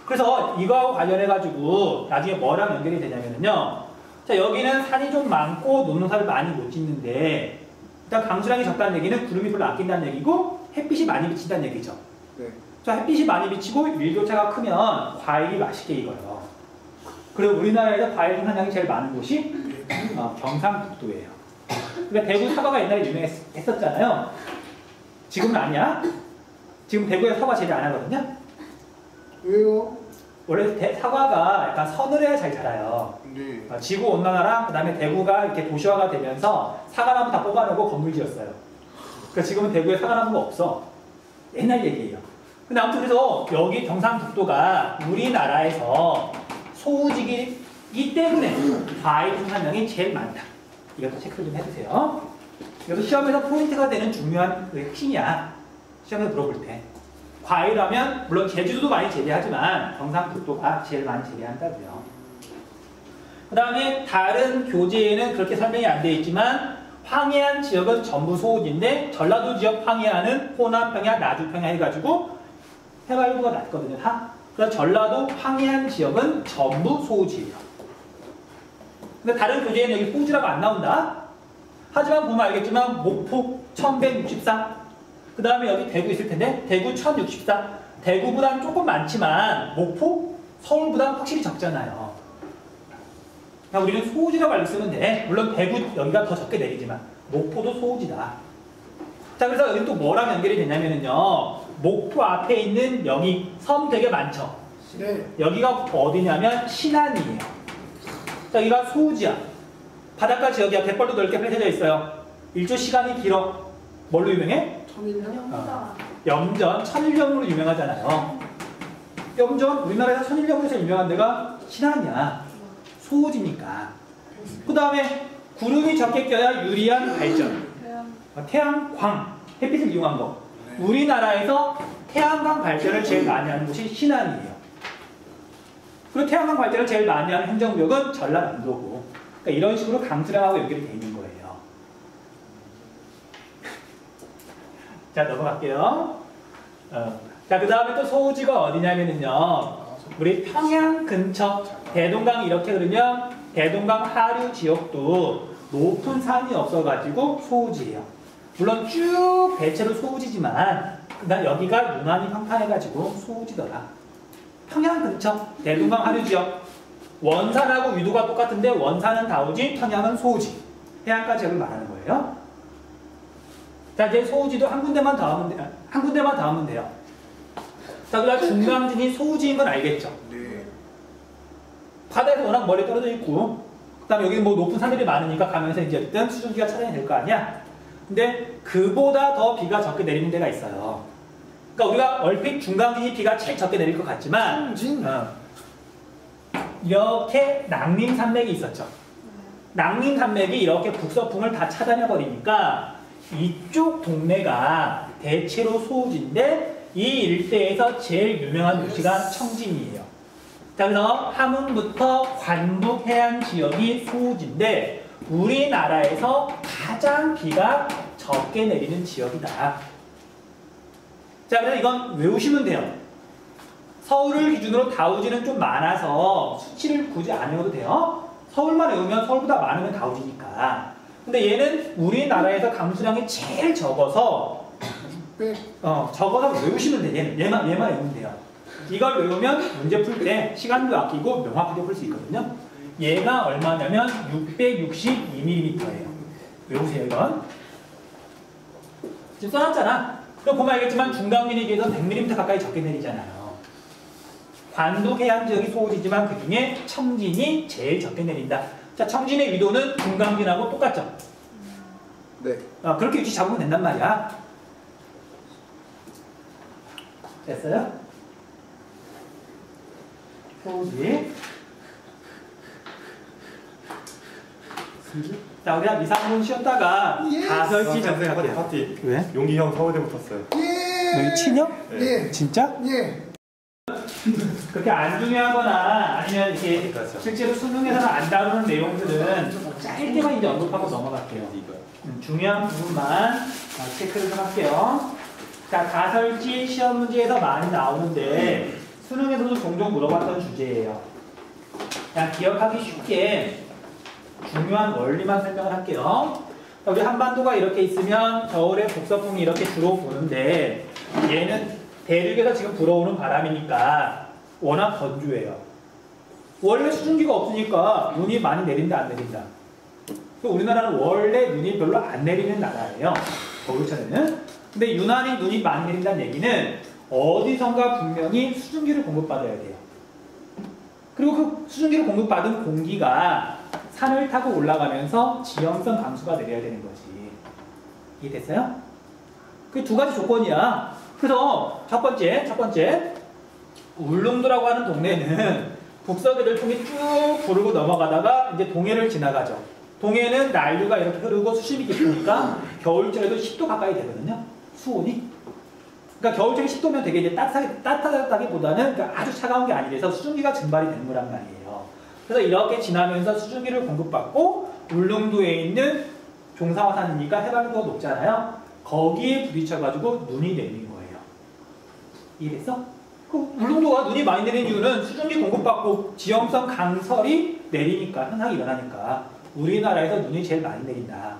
그래서 이거하고 관련해가지고 나중에 뭐랑 연결이 되냐면요. 자, 여기는 산이 좀 많고 논농사를 많이 못 짓는데 일단 강수량이 적다는 얘기는 구름이 별로 안 낀다는 얘기고 햇빛이 많이 비친다는 얘기죠.
네.
자, 햇빛이 많이 비치고 일교차가 크면 과일이 맛있게 익어요. 그리고 우리나라에서 과일 생산량이 제일 많은 곳이 경상북도예요. 그러니까 대구 사과가 옛날에 유명했었잖아요. 지금은 아니야. 지금 대구에 사과 제일 안 하거든요.
왜요?
원래 사과가 약간 서늘해야 잘 자라요.
네.
지구 온난화랑 그 다음에 대구가 이렇게 도시화가 되면서 사과나무 다 뽑아내고 건물 지었어요. 그러니까 지금은 대구에 사과나무가 없어. 옛날 얘기예요. 근데 아무튼 그래서 여기 경상북도가 우리나라에서 소우지기 때문에 과일 생산량이 제일 많다. 이것도 체크를 좀 해주세요. 이것도 시험에서 포인트가 되는 중요한 핵심이야. 시험에서 물어볼 때. 과일하면 물론 제주도도 많이 재배하지만 경상북도가 제일 많이 재배한다고요. 그 다음에 다른 교재에는 그렇게 설명이 안 되어 있지만 황해안 지역은 전부 소우지인데 전라도 지역 황해안은 호남평야, 나주평야 해가지고 해발도가 낮거든요. 그래서 전라도 황해안 지역은 전부 소우지예요. 근데 다른 교재에는 여기 소우지라고 안 나온다. 하지만 보면 알겠지만 목포 1164, 그 다음에 여기 대구 있을 텐데 대구 1064, 대구보다는 조금 많지만 목포, 서울보다는 확실히 적잖아요. 그냥 우리는 소우지라고 알고 쓰면 돼. 물론 대구 여기가 더 적게 내리지만 목포도 소우지다. 자, 그래서 여기 또 뭐랑 연결이 되냐면요. 목포 앞에 있는 여기 섬 되게 많죠.
네.
여기가 어디냐면 신안이에요. 자, 여기가 소우지야. 바닷가 지역이야. 갯벌도 넓게 펼쳐져 있어요. 일조 시간이 길어. 뭘로 유명해? 염전, 천일염으로 유명하잖아요. 염전, 우리나라에서 천일염으로 제일 유명한 데가 신안이야. 소우지니까. 그 다음에 구름이 적게 껴야 유리한 발전. 태양광, 햇빛을 이용한 거. 우리나라에서 태양광 발전을 제일 많이 하는 곳이 신안이에요. 그리고 태양광 발전을 제일 많이 하는 행정구역은 전라남도고. 그러니까 이런 식으로 강수량하고 연결이 되어 있는 거예요. 자, 넘어갈게요. 자, 그 다음에 또 소우지가 어디냐면요. 우리 평양 근처, 대동강 이렇게 흐르면 대동강 하류 지역도 높은 산이 없어가지고 소우지예요. 물론 쭉 대체로 소우지지만 여기가 유난히 평탄해가지고 소우지더라. 평양 근처, 대동강 하류 지역. 원산하고 위도가 똑같은데 원산은 다우지, 평양은 소우지. 해안가 지역을 말하는 거예요. 자, 이제 소우지도 한 군데만 더 하면 돼요. 자, 그다음 중강진이 소우지인 건 알겠죠?
네.
바다에서 워낙 멀리 떨어져 있고, 그다음 여기 뭐 높은 산들이 많으니까 가면서 이제 어쨌든 수증기가 차단이 될 거 아니야? 근데 그보다 더 비가 적게 내리는 데가 있어요. 그러니까 우리가 얼핏 중강진이 비가 제일 적게 내릴 것 같지만, 이렇게 낭림산맥이 있었죠. 낭림산맥이 이렇게 북서풍을 다 차단해 버리니까 이쪽 동네가 대체로 소우지인데 이 일대에서 제일 유명한 도시가 청진이에요. 자, 그래서 함흥부터 관북 해안 지역이 소우지인데 우리나라에서 가장 비가 적게 내리는 지역이다. 자, 그래서 이건 외우시면 돼요. 서울을 기준으로 다우지는 좀 많아서 수치를 굳이 안 외워도 돼요. 서울만 외우면 서울보다 많으면 다우지니까. 근데 얘는 우리나라에서 강수량이 제일 적어서 적어서 외우시면 돼. 얘만 외우면 돼요. 이걸 외우면 문제 풀 때 시간도 아끼고 명확하게 풀 수 있거든요. 얘가 얼마냐면 662mm예요. 외우세요, 이건. 지금 써놨잖아. 그럼 보면 알겠지만 중강진에 비해서 100mm 가까이 적게 내리잖아요. 관북 해안 지역이 소우지지만 그 중에 청진이 제일 적게 내린다. 자, 청진의 위도는 중강진하고 똑같죠?
네.
그렇게 위치 잡으면 된단 말이야. 됐어요? 소우지. 자, 우리가 2, 3분 쉬었다가
예.
가설지
선생님
정리하고
파티.
왜?
용기 형 서울대 붙었어요.
예.
너희 친형?
예.
진짜?
예.
그렇게 안 중요하거나 아니면 이렇게 실제로 수능에서는 안 다루는 내용들은 짧게만 이제 언급하고 넘어갈게요. 중요한 부분만 체크를 좀 할게요. 자, 가설지 시험 문제에서 많이 나오는데 수능에서도 종종 물어봤던 주제예요. 그냥 기억하기 쉽게 중요한 원리만 설명을 할게요. 자, 우리 한반도가 이렇게 있으면 겨울에 북서풍이 이렇게 주로 부는데 얘는 대륙에서 지금 불어오는 바람이니까 워낙 건조해요. 원래 수증기가 없으니까 눈이 많이 내린다 안 내린다. 우리나라는 원래 눈이 별로 안 내리는 나라예요. 겨울철에는. 근데 유난히 눈이 많이 내린다는 얘기는 어디선가 분명히 수증기를 공급받아야 돼요. 그리고 그 수증기를 공급받은 공기가 산을 타고 올라가면서 지형성 강수가 내려야 되는 거지. 이해됐어요? 그 두 가지 조건이야. 그래서 첫 번째 울릉도라고 하는 동네는 북서계를 통해 쭉 부르고 넘어가다가 이제 동해를 지나가죠. 동해는 난류가 이렇게 흐르고 수심이 깊으니까 겨울철에도 10도 가까이 되거든요. 수온이. 그러니까 겨울철에 10도면 되게 이제 따뜻하다기보다는 그러니까 아주 차가운 게 아니라서 수증기가 증발이 되는 거란 말이에요. 그래서 이렇게 지나면서 수증기를 공급받고 울릉도에 있는 종상화산이니까 해발도 높잖아요. 거기에 부딪혀가지고 눈이 내리는 거예요. 이해됐어? 그 울릉도가 눈이 많이 내리는 이유는 수증기 공급받고 지형성 강설이 내리니까, 현상이 일어나니까 우리나라에서 눈이 제일 많이 내린다.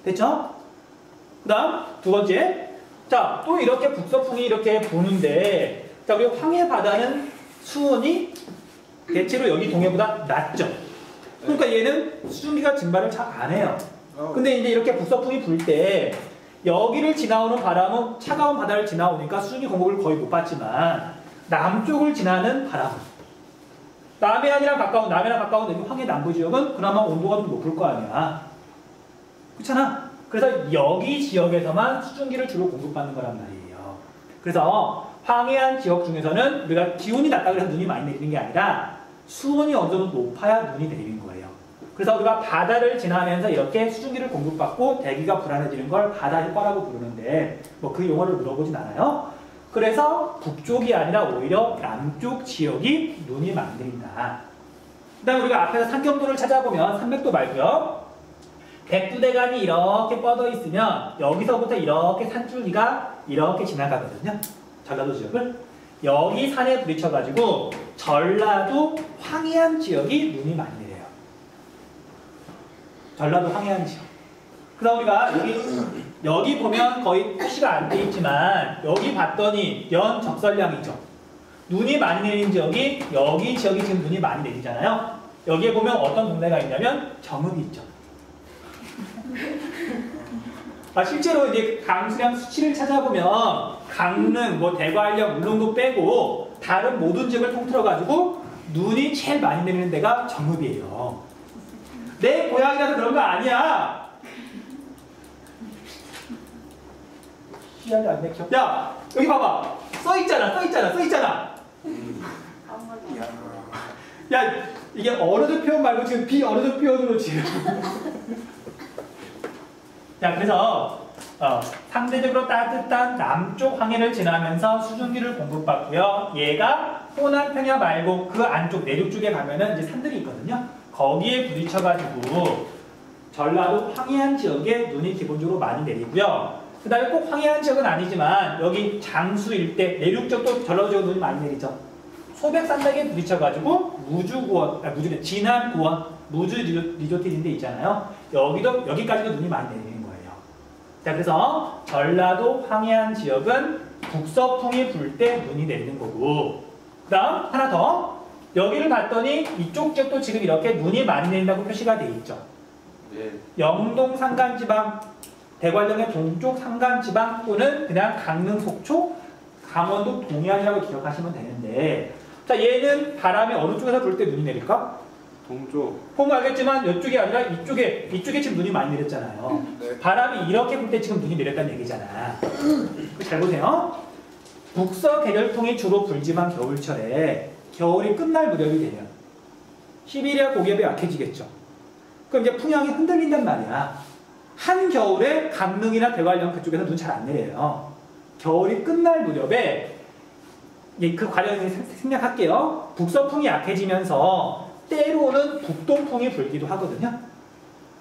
됐죠? 그 다음 두 번째, 자, 또 이렇게 북서풍이 이렇게 부는데, 자, 우리 황해 바다는 수온이 대체로 여기 동해보다 낮죠. 그러니까 얘는 수증기가 증발을 잘 안 해요. 근데 이제 이렇게 북서풍이 불 때 여기를 지나오는 바람은 차가운 바다를 지나오니까 수증기 공급을 거의 못 받지만 남쪽을 지나는 바람, 남해안이랑 가까운 여기 황해 남부 지역은 그나마 온도가 좀 높을 거 아니야. 그렇잖아. 그래서 여기 지역에서만 수증기를 주로 공급받는 거란 말이에요. 그래서 황해안 지역 중에서는 우리가 기온이 낮다고 해서 눈이 많이 내리는 게 아니라 수온이 어느 정도 높아야 눈이 내리는 거예요. 그래서 우리가 바다를 지나면서 이렇게 수증기를 공급받고 대기가 불안해지는 걸 바다 효과라고 부르는데 뭐 그 용어를 물어보진 않아요. 그래서 북쪽이 아니라 오히려 남쪽 지역이 눈이 많이 내린다. 그 다음에 우리가 앞에서 산경도를 찾아보면 산맥도 말고요, 백두대간이 이렇게 뻗어 있으면 여기서부터 이렇게 산줄기가 이렇게 지나가거든요. 전라도 지역을. 여기 산에 부딪혀가지고 전라도 황해안 지역이 눈이 많이 내려요. 전라도 황해안 지역. 그다음 우리가 여기 보면 거의 표시가 안 돼 있지만 여기 봤더니 연 적설량이죠. 눈이 많이 내리는 지역이 여기 지역이 지금 눈이 많이 내리잖아요. 여기에 보면 어떤 동네가 있냐면 정읍이 있죠. 실제로 이제 강수량 수치를 찾아보면 강릉, 뭐 대관령, 울릉도 빼고 다른 모든 지역을 통틀어 가지고 눈이 제일 많이 내리는 데가 정읍이에요. 내 고향이라서 그런 거 아니야. 희한이 안 내켜. 야, 여기 봐봐. 써 있잖아. 야, 이게 어느덧 표현 말고 지금 비어느덧 표현으로 지금. 자, 그래서 상대적으로 따뜻한 남쪽 항해를 지나면서 수증기를 공급받고요. 얘가 호남 평야 말고 그 안쪽 내륙 쪽에 가면은 이제 산들이 있거든요. 거기에 부딪혀가지고 전라도 황해안 지역에 눈이 기본적으로 많이 내리고요. 그 다음에 꼭 황해안 지역은 아니지만 여기 장수 일대 내륙 쪽도 전라도 지역 눈이 많이 내리죠. 소백산맥에 부딪혀가지고 진안구원 무주 리조트 있는 데 있잖아요. 여기까지도 눈이 많이 내리는 거예요. 자, 그래서 전라도 황해안 지역은 북서풍이 불 때 눈이 내리는 거고, 그 다음 하나 더, 여기를 봤더니 이쪽 지역도 지금 이렇게 눈이 많이 내린다고 표시가 돼 있죠.
네.
영동 산간지방, 대관령의 동쪽 산간지방 또는 그냥 강릉 속초, 강원도 동해안이라고 기억하시면 되는데, 자, 얘는 바람이 어느 쪽에서 불 때 눈이 내릴까?
동쪽.
보면 알겠지만 이쪽이 아니라 이쪽에 지금 눈이 많이 내렸잖아요.
네.
바람이 이렇게 불 때 지금 눈이 내렸다는 얘기잖아. 잘 보세요. 북서 계절통이 주로 불지만 겨울철에 겨울이 끝날 무렵이 되면 시베리아 고기압이 약해지겠죠. 그럼 이제 풍향이 흔들린단 말이야. 한겨울에 강릉이나 대관령 그쪽에서 눈 잘 안 내려요. 겨울이 끝날 무렵에 그 과정을 생략할게요. 북서풍이 약해지면서 때로는 북동풍이 불기도 하거든요.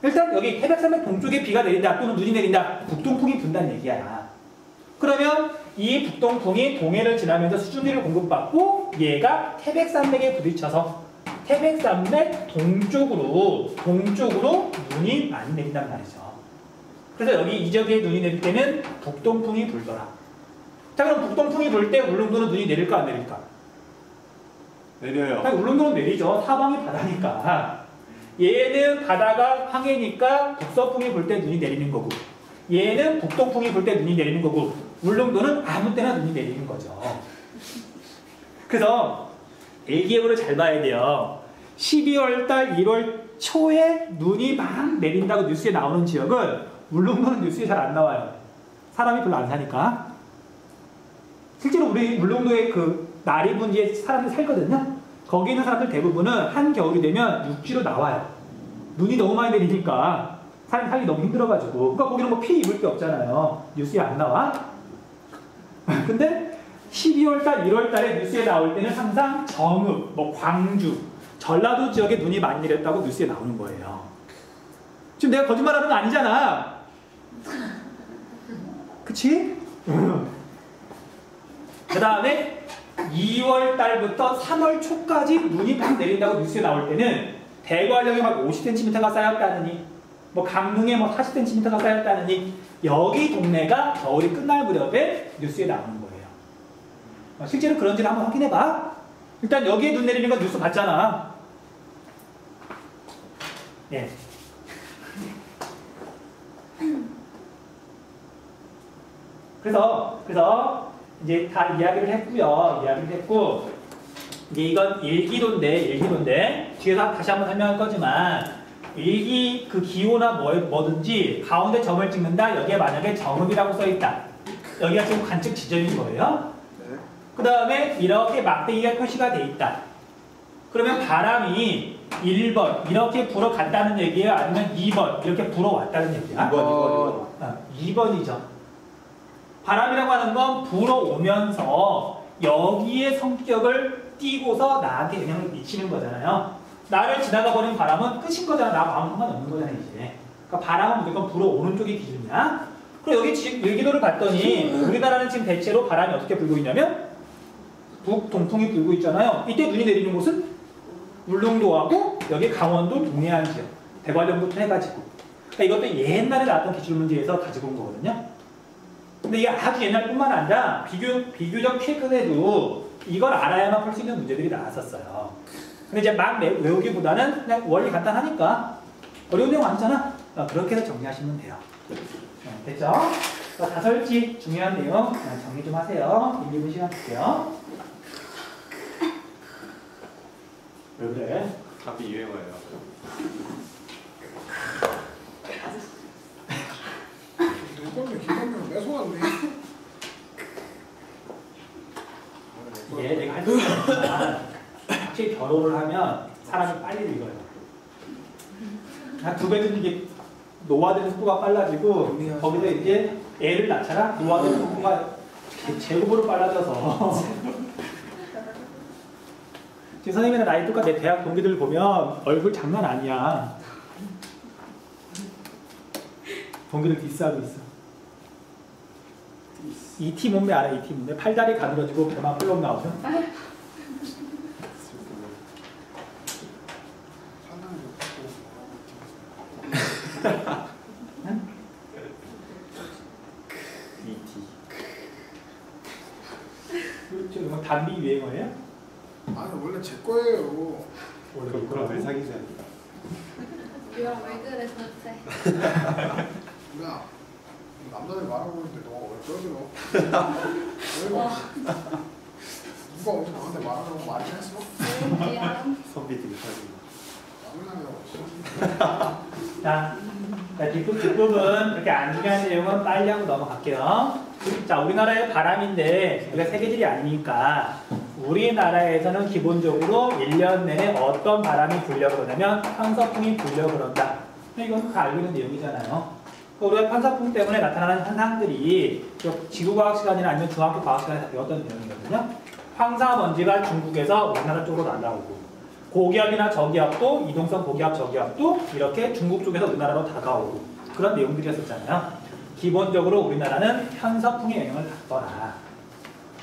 일단 여기 태백산맥 동쪽에 비가 내린다 또는 눈이 내린다. 북동풍이 분다는 얘기야. 그러면 이 북동풍이 동해를 지나면서 수증기를 공급받고 얘가 태백산맥에 부딪혀서 태백산맥 동쪽으로 눈이 많이 내린단 말이죠. 그래서 여기 이 지역에 눈이 내릴 때는 북동풍이 불더라. 자, 그럼 북동풍이 불 때 울릉도는 눈이 내릴까 안 내릴까?
내려요.
울릉도는 내리죠. 사방이 바다니까. 얘는 바다가 황해니까 북서풍이 불 때 눈이 내리는 거고, 얘는 북동풍이 불 때 눈이 내리는 거고, 울릉도는 아무 때나 눈이 내리는 거죠. 그래서 일기예보를 잘 봐야 돼요. 12월달 1월 초에 눈이 막 내린다고 뉴스에 나오는 지역은 울릉도는 뉴스에 잘 안 나와요. 사람이 별로 안 사니까. 실제로 우리 울릉도에 그 나리분지에 사람들이 살거든요. 거기 있는 사람들 대부분은 한겨울이 되면 육지로 나와요. 눈이 너무 많이 내리니까 사람이 살기 너무 힘들어가지고. 그러니까 거기는 뭐 피해 입을 게 없잖아요. 뉴스에 안 나와. 근데 12월달, 1월달에 뉴스에 나올 때는 항상 정읍, 뭐 광주, 전라도 지역에 눈이 많이 내렸다고 뉴스에 나오는 거예요. 지금 내가 거짓말하는 거 아니잖아. 그치? 그 다음에 2월 달부터 3월 초까지 눈이 막 내린다고 뉴스에 나올 때는 대관령에 막 50cm가 쌓였다느니, 뭐 강릉에 뭐 40cm가 쌓였다느니, 여기 동네가 겨울이 끝날 무렵에 뉴스에 나오는 거예요. 실제로 그런지를 한번 확인해봐. 일단 여기에 눈 내리는 건 뉴스 봤잖아. 예. 그래서 이제 다 이야기를 했고, 이제 이건 일기도인데 뒤에서 다시 한번 설명할 거지만, 일기 그 기호나 뭐든지 가운데 점을 찍는다. 여기에 만약에 정읍이라고 써있다. 여기가 지금 관측 지점인 거예요.
네.
그 다음에 이렇게 막대기가 표시가 돼 있다. 그러면 바람이 1번 이렇게 불어갔다는 얘기예요? 아니면 2번 이렇게 불어왔다는 얘기야? 2번이죠. 바람이라고 하는 건 불어오면서 여기에 성격을 띠고서 나한테 영향을 미치는 거잖아요. 나를 지나가 버린 바람은 끝인 거잖아. 나하고 아무 상관없는 거잖아 이제. 그러니까 바람은 무조건 불어오는 쪽이 기준이야. 그리고 여기 지금 일기도를 봤더니 우리나라는 지금 대체로 바람이 어떻게 불고 있냐면 북동풍이 불고 있잖아요. 이때 눈이 내리는 곳은 울릉도하고 여기 강원도 동해안 지역, 대관령부터 해가지고. 그러니까 이것도 옛날에 나왔던 기출문제에서 가지고 온 거거든요. 근데 이게 아주 옛날뿐만 아니라 비교적 최근에도 이걸 알아야만 풀 수 있는 문제들이 나왔었어요. 근데 이제 막 외우기보다는 그냥 원리 간단하니까 어려운 내용 아니잖아. 그렇게 해서 정리하시면 돼요. 됐죠? 다설지 중요한 내용 정리 좀 하세요. 1, 2분 시간 줄게요. 왜 그래?
답이 유행어예요.
이거는 기본은 매소한데.
이게 내가 할 수는 없지만 확실히 결혼을 하면 사람이 빨리 늙어요. 한 2배 정도 이게 노화되는 속도가 빨라지고 거기서 이제 애를 낳잖아. 노화된 폭포가 제곱으로 빨라져서 지금 선생님이랑 나이 똑같아. 내 대학 동기들 보면 얼굴 장난 아니야. 동기들 디스하고 있어. E.T. 몸매 알아? E.T. 몸매 팔다리 가늘어지고 배만 뿔렁 나오죠? E.T. 그렇죠. 이거 단비 유행어예요?
아니 원래 제 거예요.
원래
그럼 왜 사귀지 않나?
우리랑 왜 그래 도대체?
야 남자들 말하고 있는데 너가 왜 떠들어? 왜 누가 어디 나한테 말하라고 많이 했어?
미안.
선비 되게 사귀나?
자, 뒷부분 그렇게 안 중요한 내용은 빨리 하고 넘어갈게요. 자, 우리나라의 바람인데 우리가 세계질이 아니니까 우리나라에서는 기본적으로 1년 내내 어떤 바람이 불려 그러냐면 편서풍이 불려 그런다. 이건 다 알고 있는 내용이잖아요. 우리가 편서풍 때문에 나타나는 현상들이 지구과학 시간이나 아니면 중학교 과학 시간에 다 배웠던 내용이거든요. 황사먼지가 중국에서 우리나라 쪽으로 날아오고 고기압이나 저기압도 이동성 고기압 저기압도 이렇게 중국 쪽에서 우리나라로 다가오고 그런 내용들이었었잖아요. 기본적으로 우리나라는 편서풍의 영향을 받더라.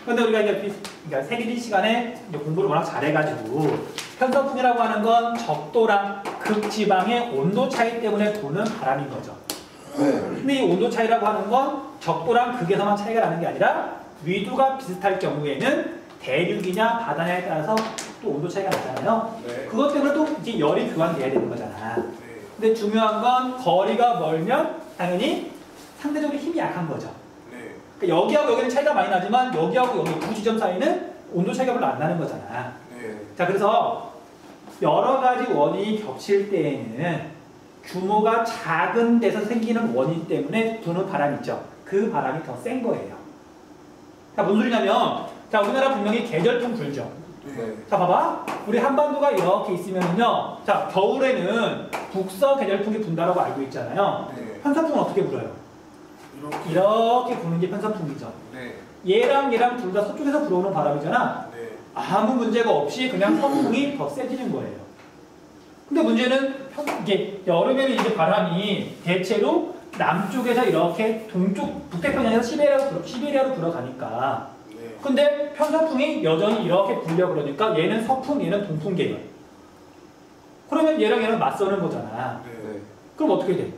그런데 우리가 이제 그러니까 세계지 시간에 이제 공부를 워낙 잘해가지고 편서풍이라고 하는 건 적도랑 극지방의 온도 차이 때문에 부는 바람인 거죠. 근데 이 온도 차이라고 하는 건 적도랑 극에서만 차이가 나는 게 아니라 위도가 비슷할 경우에는 대륙이냐 바다냐에 따라서 또 온도 차이가 나잖아요.
네.
그것 때문에 또 이제 열이 교환돼야 되는 거잖아.
네.
근데 중요한 건 거리가 멀면 당연히 상대적으로 힘이 약한 거죠.
네.
그러니까 여기하고 여기는 차이가 많이 나지만 여기하고 여기 두 지점 사이는 온도 차이가 별로 안 나는 거잖아.
네.
자, 그래서 여러 가지 원인이 겹칠 때에는 규모가 작은 데서 생기는 원인 때문에 부는 바람 있죠. 그 바람이 더 센 거예요. 자, 무슨 소리냐면 자, 우리나라 분명히 계절풍 불죠.
네.
자, 봐봐. 우리 한반도가 이렇게 있으면요. 자, 겨울에는 북서 계절풍이 분다라고 알고 있잖아요.
네.
편서풍은 어떻게 불어요? 이렇게 부는 게 편서풍이죠.
네.
얘랑 둘 다 서쪽에서 불어오는 바람이잖아.
네.
아무 문제가 없이 그냥 서풍이 더 세지는 거예요. 근데 문제는 이게 여름에는 이제 바람이 대체로 남쪽에서 이렇게 동쪽 북태평양에서 시베리아로 불어가니까.
네.
근데 편서풍이 여전히 이렇게 불려 그러니까 얘는 서풍, 얘는 동풍 계열. 그러면 얘랑 얘는 맞서는 거잖아.
네.
그럼 어떻게 돼?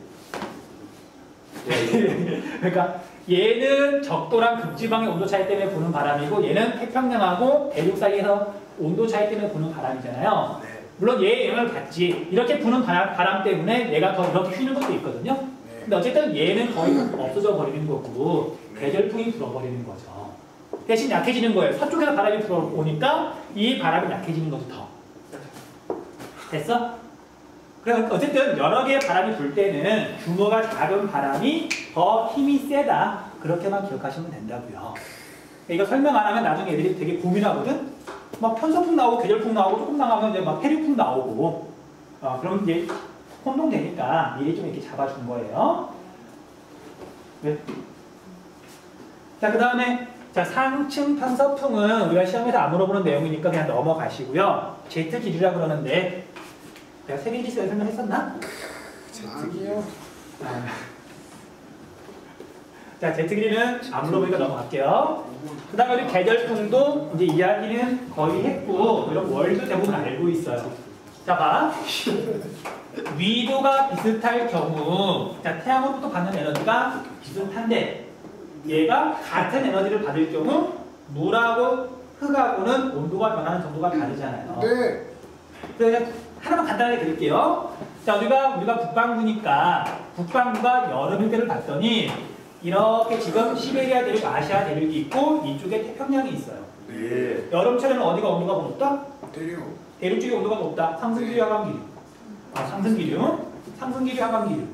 그러니까 얘는 적도랑 극지방의 온도 차이 때문에 부는 바람이고 얘는 태평양하고 대륙 사이에서 온도 차이 때문에 부는 바람이잖아요.
네.
물론 얘의 영향을 받지. 이렇게 부는 바람 때문에 얘가 더 이렇게 휘는 것도 있거든요.
네.
근데 어쨌든 얘는 거의 없어져 버리는 거고 계절풍이 불어버리는 거죠. 대신 약해지는 거예요. 서쪽에서 바람이 불어오니까 이 바람이 약해지는 거죠. 더. 됐어? 그러니까 어쨌든 여러 개의 바람이 불 때는 규모가 작은 바람이 더 힘이 세다. 그렇게만 기억하시면 된다고요. 이거 설명 안 하면 나중에 애들이 되게 고민하거든. 막 편서풍 나오고 계절풍 나오고 조금 나가면 이제 막 해류풍 나오고. 그럼 이제 혼동되니까 미리 좀 이렇게 잡아준 거예요. 네. 자, 그 다음에 자, 상층 편서풍은 우리가 시험에서 안 물어보는 내용이니까 그냥 넘어가시고요. 제트 길이라 그러는데 내가 세계지 시간에 설명했었나?
아니요.
자, 제트 길이는 안 물어보니까 넘어갈게요. 그 다음에 우리 계절풍도 이제 이야기는 거의 했고 이런 월도 대부분 알고 있어요. 자, 봐. 위도가 비슷할 경우 자, 태양으로부터 받는 에너지가 비슷한데 얘가 같은 에너지를 받을 경우 물하고 흙하고는 온도가 변하는 정도가 다르잖아요.
네.
그래서 하나만 간단하게 드릴게요. 자, 우리가 북반구니까 북반구가 여름일 때를 봤더니 이렇게 지금 시베리아 대륙, 아시아 대륙이 있고 이쪽에 태평양이 있어요.
네.
여름철에는 어디가 온도가 높다?
대륙.
대륙 쪽이 온도가 높다. 상승기류, 하강기류. 상승기류, 상승기류, 하강기류.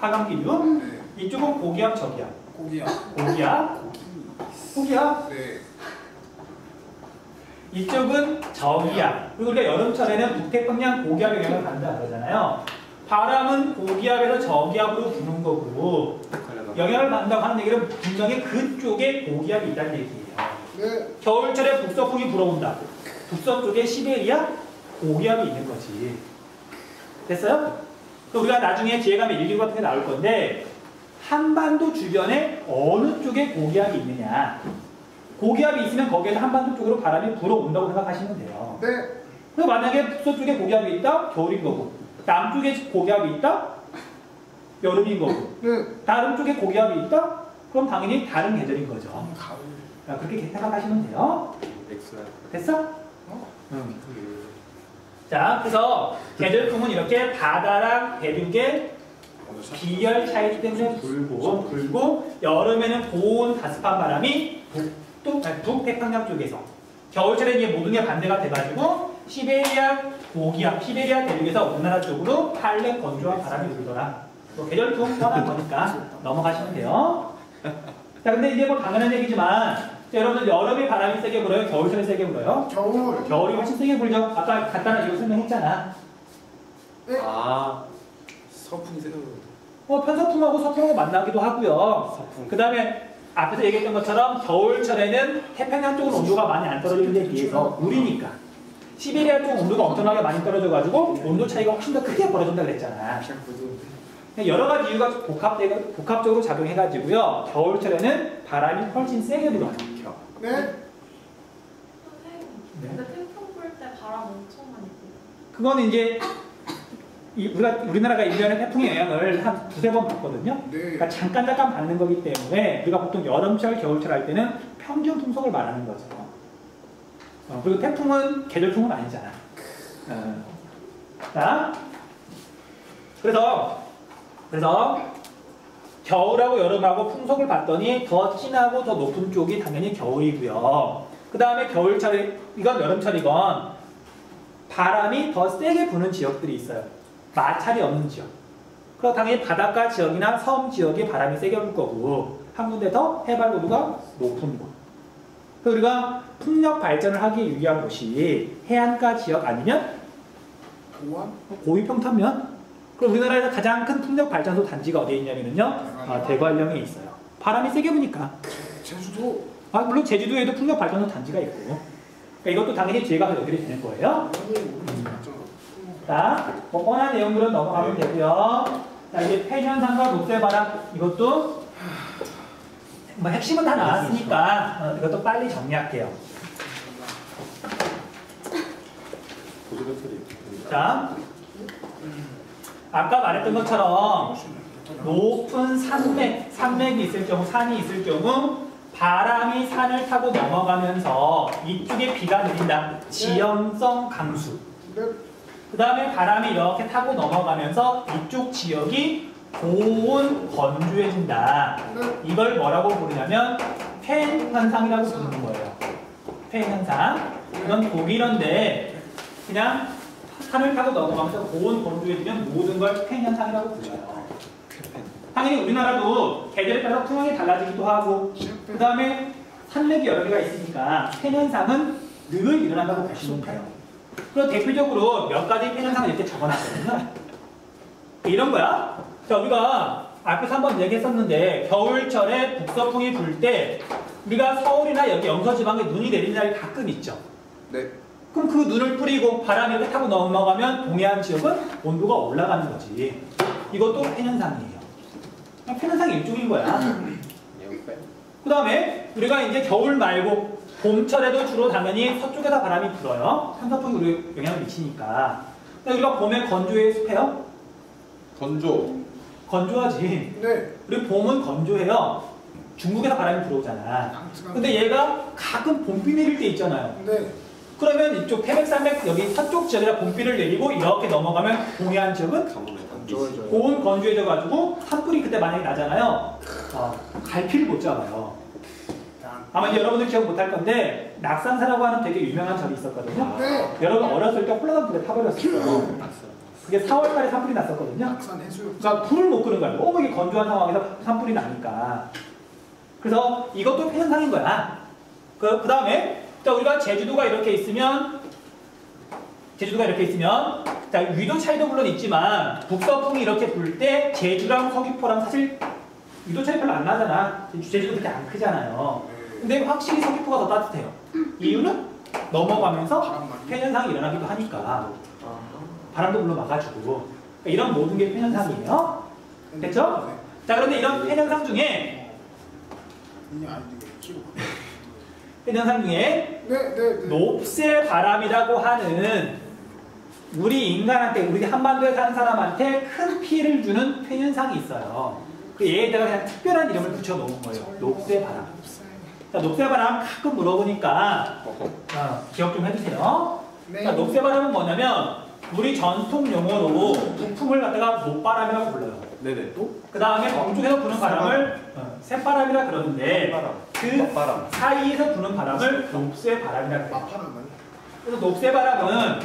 하강기류.
네.
이쪽은 고기압, 저기압.
고기야.
고기압. 고기압.
네.
이쪽은 저기압. 그리고 우리가 여름철에는 북태평양 고기압에 영향을 받는다 그러잖아요. 바람은 고기압에서 저기압으로 부는 거고 영향을 받는다고 하는 얘기는 분명히 그쪽에 고기압이 있다는 얘기예요.
네.
겨울철에 북서풍이 불어온다. 북서쪽에 시베리아 고기압이 있는 거지. 됐어요? 그 우리가 나중에 뒤에 가면 일기구 같은 게 나올 건데 한반도 주변에 어느 쪽에 고기압이 있느냐. 고기압이 있으면 거기에서 한반도 쪽으로 바람이 불어온다고 생각하시면 돼요.
네.
그래서 만약에 북서쪽에 고기압이 있다? 겨울인 거고. 남쪽에 고기압이 있다? 여름인 거고.
네.
다른 쪽에 고기압이 있다? 그럼 당연히 다른 계절인 거죠.
가을.
자, 그렇게 생각하시면 돼요.
엑스야.
됐어?
어?
응. 자, 그래서 계절풍은 이렇게 바다랑 대륙의 비열 차이 때문에 불고 여름에는 고온 다습한 바람이 북태평양 쪽에서 겨울철에 이제 모든 게 반대가 돼가지고 시베리아 고기압, 시베리아 대륙에서 우리나라 쪽으로 한랭 건조한 바람이 불더라. 뭐 계절풍 뻔한 거니까 넘어가시면 돼요. 자, 근데 이게 뭐 당연한 얘기지만 자, 여러분들 여름에 바람이 세게 불어요? 겨울철에 세게 불어요?
겨울.
겨울이 훨씬 세게 불죠? 아까 간단하게 이거 설명했잖아.
네.
아.
서풍이 생각나.
편서풍하고 서풍하고 만나기도 하고요.
서풍.
그 다음에 앞에서 얘기했던 것처럼 겨울철에는 태평양 쪽은 온도가 많이 안 떨어지는 데 비해서 우리니까 시베리아 쪽 온도가 엄청나게 많이 떨어져가지고 온도 차이가 훨씬 더 크게 벌어진다 그랬잖아. 여러 가지 이유가 복합적으로 작용해가지고요. 겨울철에는 바람이 훨씬 세게 불어요.
네.
선생님, 근데 태풍 불 때 바람 엄청 많이 불어요.
그거는 이제 우리나라가 1년에 태풍의 영향을 한 두세 번 받거든요.
네.
그러니까 잠깐 받는 거기 때문에 우리가 보통 여름철, 겨울철 할 때는 평균 풍속을 말하는 거죠. 그리고 태풍은 계절풍은 아니잖아. 자, 그래서 겨울하고 여름하고 풍속을 봤더니 더 진하고 더 높은 쪽이 당연히 겨울이고요. 그 다음에 겨울철이건 여름철이건 바람이 더 세게 부는 지역들이 있어요. 마찰이 없는 지역. 그럼 당연히 바닷가 지역이나 섬 지역이 바람이 세게 불 거고 한 군데 더 해발고도가 높은 곳. 그래서 우리가 풍력 발전을 하기 유리한 곳이 해안가 지역 아니면
고원?
고위평탄면. 그럼 우리나라에서 가장 큰 풍력 발전소 단지가 어디에 있냐면요. 대관령에 있어요. 바람이 세게 부니까.
제주도.
물론 제주도에도 풍력 발전소 단지가 있고. 그러니까 이것도 당연히 뒤에 가서 연결이 되는 거예요. 자, 뻔한 내용들은 넘어가면 되고요. 자, 이제 폐현상과 녹색바람 이것도 뭐 핵심은 다 나왔으니까 이것도 빨리 정리할게요. 자, 아까 말했던 것처럼 높은 산맥이 있을 경우, 산이 있을 경우 바람이 산을 타고 넘어가면서 이쪽에 비가 내린다. 지형성 강수. 그 다음에 바람이 이렇게 타고 넘어가면서 이쪽 지역이 고온 건조해진다. 이걸 뭐라고 부르냐면 팬 현상이라고 부르는 거예요. 팬 현상. 이건 독일어인데 그냥 산을 타고 넘어가면서 고온 건조해지면 모든 걸 팬 현상이라고 불러요. 당연히 우리나라도 계절에 따라 풍향이 달라지기도 하고 그 다음에 산맥이 여러 개가 있으니까 팬 현상은 늘 일어난다고 보시면 돼요. 그리고 대표적으로 몇 가지 팬 현상을 이렇게 적어놨거든요. 이런 거야. 자, 우리가 앞에서 한번 얘기했었는데 겨울철에 북서풍이 불 때 우리가 서울이나 여기 영서지방에 눈이 내리는 날이 가끔 있죠.
네.
그럼 그 눈을 뿌리고 바람이 이렇게 타고 넘어가면 동해안 지역은 온도가 올라가는 거지. 이것도 팬현상이에요. 팬현상의 일종인 거야. 그 다음에 우리가 이제 겨울 말고 봄철에도 주로 당연히 서쪽에다 바람이 불어요. 산서풍이 우리 영향을 미치니까. 근데 우리가 봄에 건조해 습해요? 건조하지.
네.
우리 봄은 건조해요. 중국에서 바람이 들어오잖아. 근데 얘가 가끔 봄비 내릴 때 있잖아요.
네.
그러면 이쪽 태백산맥 여기 서쪽 지역에다 봄비를 내리고 이렇게 넘어가면 동해안 지역은 고온 건조해져가지고 산불이 그때 만약에 나잖아요. 갈피를 못 잡아요. 아마 이제 여러분들 기억 못할 건데 낙산사라고 하는 되게 유명한 절이 있었거든요.
네.
여러분 어렸을 때 홀라당 불에 타버렸어요. 그게 4월달에 산불이 났었거든요.
낙산 해수욕.
그러니까 불을 못 끄는 거야. 너무 이게 건조한 상황에서 산불이 나니까. 그래서 이것도 폐현상인 거야. 그 다음에 우리가 제주도가 이렇게 있으면 자, 위도 차이도 물론 있지만 북서풍이 이렇게 불 때 제주랑 서귀포랑 사실 유도 차이 별로 안 나잖아. 제주도 그렇게 안 크잖아요. 근데 확실히 서귀포가 더 따뜻해요. 이유는 넘어가면서
바람만.
폐현상이 일어나기도 하니까 바람도 불러 막아주고 그러니까 이런 모든 게 폐현상이에요. 됐죠? 자, 그런데 이런 폐현상 중에 폐현상 중에
네.
높새 바람이라고 하는 우리 인간한테 우리 한반도에 사는 사람한테 큰 피해를 주는 폐현상이 있어요. 그 얘에다가 그냥 특별한 이름을 붙여놓은 거예요. 높새 바람. 자, 높새 바람 가끔 물어보니까 기억 좀 해주세요.
네.
자, 높새 바람은 뭐냐면 우리 전통 용어로 북풍을 갖다가 높바람이라고 불러요.
네네.
그 다음에 동쪽에서 부는 바람을 새바람이라 그러는데 그
맞바람.
사이에서 부는 바람을 높새 바람이라 그래요.
마파람은
그래서 높새 바람은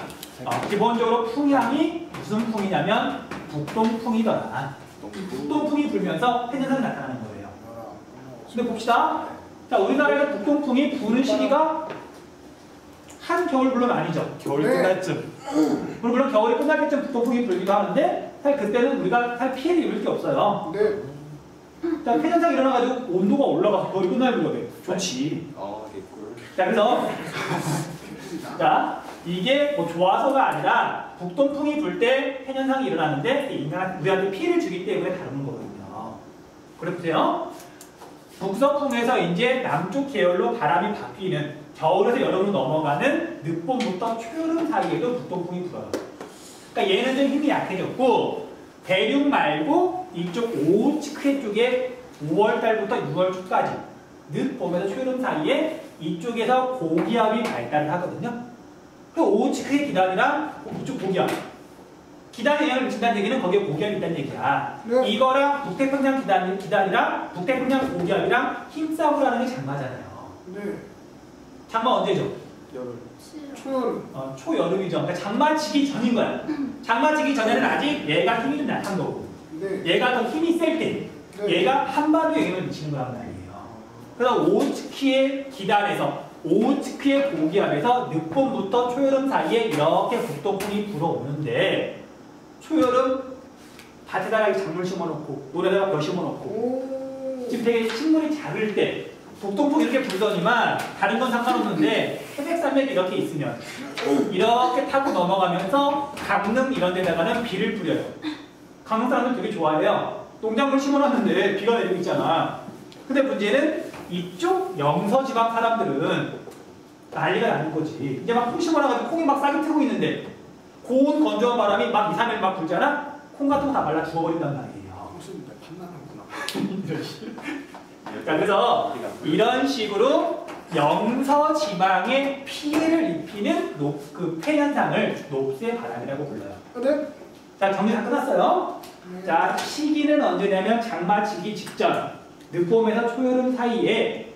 기본적으로 풍향이 무슨 풍이냐면 북동풍이더라. 북동풍이 불면서 폐현상이 나타나는 거예요. 근데 봅시다. 자, 우리나라에서 북동풍이 부는 시기가 한겨울 물론 아니죠.
겨울
네.
끝날 쯤.
물론 겨울이 끝날 때쯤 북동풍이 불기도 하는데 사실 그때는 우리가 사실 피해를 입을 게 없어요.
네.
자, 폐현상이 일어나가지고 온도가 올라가서 겨울이 끝날 무렵에 좋지.
개꿀.
자, 그래서 자, 이게 뭐 좋아서가 아니라 북동풍이 불 때 폐현상이 일어나는데 우리한테 피해를 주기 때문에 다루는 거거든요. 그래 보세요. 북서풍에서 이제 남쪽 계열로 바람이 바뀌는 겨울에서 여름으로 넘어가는 늦봄부터 초여름 사이에도 북동풍이 불어요. 그러니까 얘는 좀 힘이 약해졌고 대륙 말고 이쪽 오호츠크해 쪽에 5월달부터 6월 초까지 늦봄에서 초여름 사이에 이쪽에서 고기압이 발달을 하거든요. 그 오호츠크해 기단이랑 이쪽 고기압 기단에 영향을 미친다는 얘기는 거기에 고기압이 있다는 얘기야.
네.
이거랑 북태평양 기단이랑 북태평양 고기압이랑 힘싸움을 하는 게 장마잖아요.
네.
장마 언제죠?
여름.
초여름.
초여름이죠. 그러니까 장마치기 전인 거야. 장마치기 전에는 아직 얘가 힘이 좀 약한 거고
네.
얘가 더 힘이 셀 때 얘가 한반도에 영향을 미치는 거란 말이에요. 그래서 오호츠크의 기단에서 오호츠크의 고기압에서 늦봄부터 초여름 사이에 이렇게 북동풍이 불어오는데 초여름 밭에다가 작물 심어놓고 노래다가 벼 심어놓고
오.
지금 되게 식물이 작을 때 북동풍 이렇게 불더니만 다른 건 상관없는데 태백산맥이 이렇게 있으면 이렇게 타고 넘어가면서 강릉 이런 데다가는 비를 뿌려요. 강릉 사람들 되게 좋아해요. 농작물 심어놨는데 비가 내리고 있잖아. 근데 문제는 이쪽 영서지방 사람들은 난리가 나는 거지. 이제 막 콩 심어놔가지고 콩이 막 싹이 트고 있는데 고온 건조한 바람이 막 2, 3일 막 불잖아? 콩 같은 거 다 말라 죽어버린단 말이에요.
무슨 내 판단하구나.
자, 그래서 이런 식으로 영서지방에 피해를 입히는 그 폐현상을 높새 바람이라고 불러요.
네.
자, 정리 다 끝났어요.
네.
자, 시기는 언제냐면 장마치기 직전, 늦봄에서 초여름 사이에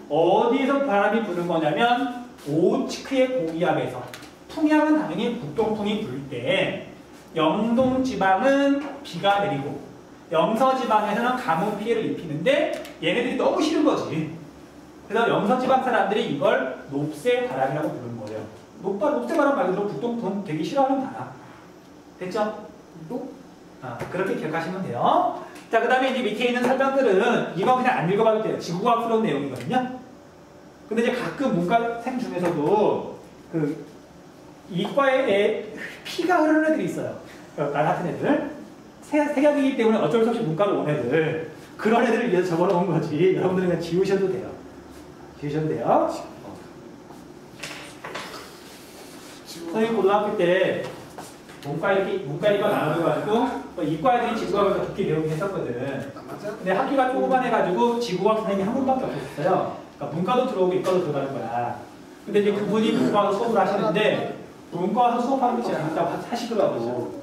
어디에서 바람이 부는 거냐면 오호츠크의 고기압에서 풍향은 당연히 북동풍이 불 때 영동지방은 비가 내리고 영서지방에서는 가뭄 피해를 입히는데 얘네들이 너무 싫은 거지. 그래서 영서지방 사람들이 이걸 높새 바람이라고 부르는 거예요. 높새 바람 말 그대로 북동풍 되게 싫어하는 바람. 됐죠? 그렇게 기억하시면 돼요. 자, 그 다음에 이제 밑에 있는 설명들은 이거 그냥 안 읽어봐도 돼요. 지구과학스러운 내용이거든요. 근데 이제 가끔 문과생 중에서도 그 이과에 피가 흐르는 애들이 있어요. 나 같은 애들. 색약이기 때문에 어쩔 수 없이 문과로 온 애들. 그런 애들을 위해서 적어놓은 거지. 여러분들은 그냥 지우셔도 돼요. 지우셔도 돼요. 선생님 고등학교 때 문과 이과 나눠가지고 이과 애들이 지구과학을 깊게 배우긴 했었거든. 근데 학교가 조그만해가지고 지구과학 선생님이 한 분밖에 없었어요. 그러니까 문과도 들어오고 이과도 들어가는 거야. 근데 이제 그분이 문과에서 수업을 하시는데 문과에서 수업하는 게 제일 재밌다고 하시더라고.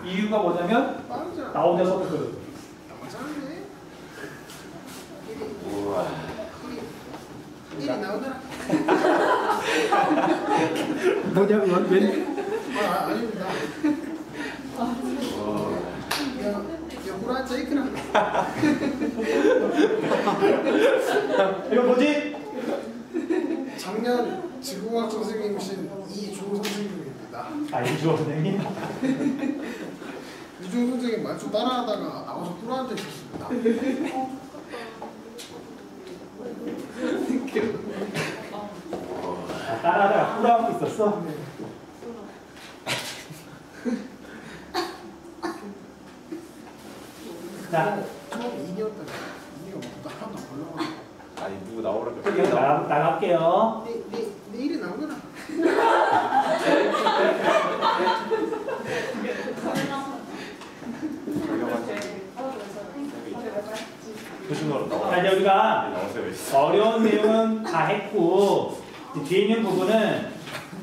이유가 뭐냐면 나 혼자 수업했거든.
일이 나오더라.
뭐냐면 웬
아닙니다. 야, 호라 제이크라.
이거 뭐지?
작년 지구과학 선생님이신 이주호 선생님입니다.
이주호 선생님.
이중 선생님 말씀 따라하다가 나와서 꿇어앉아 있었습니다.
따라하다가 꿀하고 있었어? 자,
처음 2년까지 2년 없다 하나도 올라가.
아니 누구 나오라고.
나갈게요.
내일이 나오잖아.
표준어로 나와.
자, 이제 우리가
나오세요.
어려운 내용은 다 했고 뒤에 있는 부분은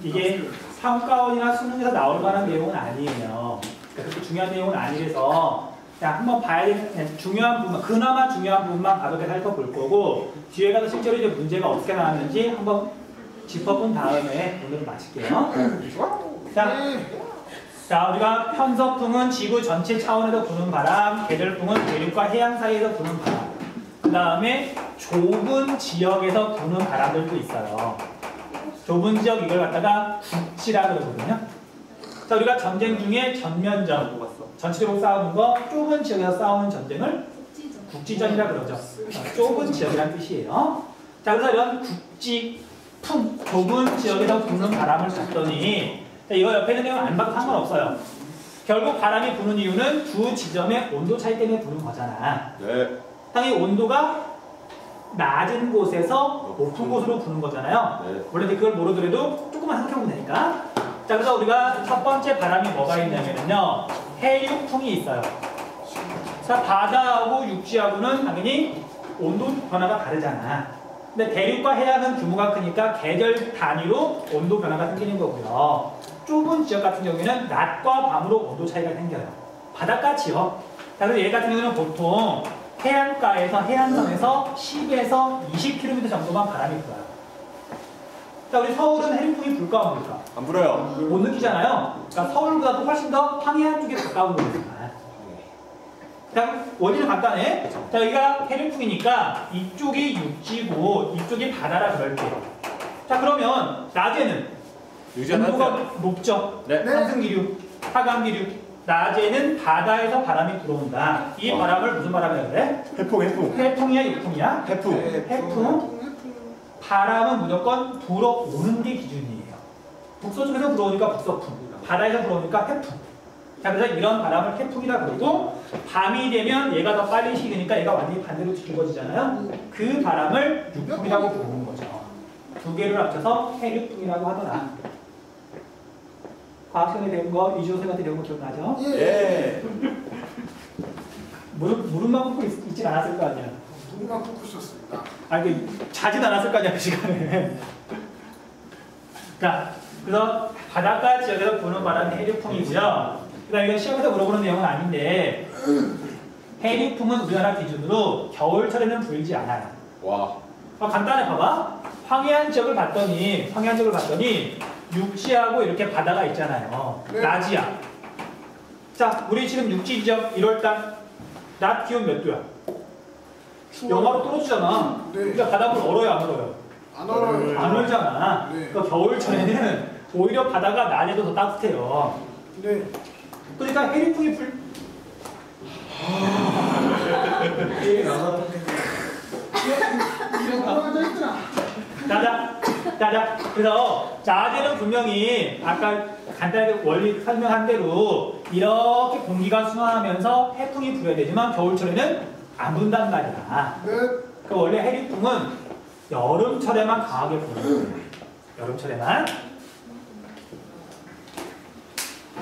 이게 평가원이나 수능에서 나올 만한 내용은 아니에요. 그렇게 중요한 내용은 아니라서 그냥 한번 봐야 되는 중요한 부분, 그나마 중요한 부분만 가볍게 살펴볼 거고 뒤에 가서 실제로 이제 문제가 어떻게 나왔는지 한번 짚어본 다음에 오늘은 마칠게요. 자, 우리가 편서풍은 지구 전체 차원에서 부는 바람, 계절풍은 대륙과 해양 사이에서 부는 바람, 그 다음에 좁은 지역에서 부는 바람들도 있어요. 좁은 지역 이걸 갖다가 국지라 그러거든요. 자, 우리가 전쟁 중에 전면전, 전체적으로 싸우는 거, 좁은 지역에서 싸우는 전쟁을 국지전이라 그러죠. 좁은 지역이라는 뜻이에요. 자, 그래서 이런 국지풍, 좁은 지역에서 부는 바람을 봤더니 자, 이거 옆에 있는 내용 안 봐도 상관없어요. 결국 바람이 부는 이유는 두 지점의 온도 차이 때문에 부는 거잖아.
네.
땅의 온도가 낮은 곳에서 높은 곳으로 부는 거잖아요.
네.
원래 그걸 모르더라도 조금만 생각해보면 되니까. 자, 그래서 우리가 첫 번째 바람이 뭐가 있냐면요. 해륙풍이 있어요. 자, 바다하고 육지하고는 당연히 온도 변화가 다르잖아. 근데 대륙과 해양은 규모가 크니까 계절 단위로 온도 변화가 생기는 거고요. 좁은 지역 같은 경우에는 낮과 밤으로 온도 차이가 생겨요. 바닷가 지역. 자, 그래서 얘 같은 경우는 보통 해안가에서 해안선에서 10에서 20km 정도만 바람이 불어요. 자, 우리 서울은 해륙풍이 불까 안 불까?
안 불어요.
못 느끼잖아요. 그러니까 서울보다도 훨씬 더 황해안 쪽에 가까운 거니까. 자, 원인은 간단해. 자, 여기가 해륙풍이니까 이쪽이 육지고 이쪽이 바다라 그럴게요. 자, 그러면 낮에는 온도가 높죠.
네.
상승기류, 하강기류. 낮에는 바다에서 바람이 들어온다. 이 바람을 무슨 바람이라고 그래?
해풍.
해풍이야, 육풍이야?
해풍.
해풍. 바람은 무조건 불어오는 게 기준이에요. 북서쪽에서 불어오니까 북서풍, 바다에서 불어오니까 해풍. 자, 그래서 이런 바람을 해풍이라 그러고 밤이 되면 얘가 더 빨리 식으니까 얘가 완전히 반대로 뒤집어지잖아요. 그 바람을 육풍이라고 부르는 거죠. 두 개를 합쳐서 해륙풍이라고 하더라. 과학시간에 배운 거, 이주호 선생님한테 배운 거 기억나죠?
예.
무릎만 꿇고 있진 않았을 거 아니야.
누구만 꽂고 있었습니다.
아, 이게 자진 않았을 거 아니야, 그 시간에. 자, 그래서 바닷가 지역에서 부는 바람이 해륙풍이고요. 그다음에 이건 시험에서 물어보는 내용은 아닌데 해륙풍은 우리나라 기준으로 겨울철에는 불지 않아요.
와.
간단해 봐봐. 황해안 지역을 봤더니 육지하고 이렇게 바다가 있잖아요.
네.
낮이야. 자, 우리 지금 육지 지역 1월달 낮 기온 몇 도야? 영하로 떨어지잖아.
네.
그러니까 바닷물 얼어요, 안 얼어요?
안 얼어요.
안 얼잖아.
네.
그러니까 겨울철에는 오히려 바다가 낮에도 더 따뜻해요.
네.
그러니까 해륙풍이 불.
이런 꿇어앉아 있더라.
자자. 그래서 낮에는 분명히 아까 간단하게 원리 설명한 대로 이렇게 공기가 순환하면서 해풍이 불어야 되지만 겨울철에는 안 분단 말이야.
네.
그 원래 해륙풍은 여름철에만 강하게 부는 거예요. 여름철에만.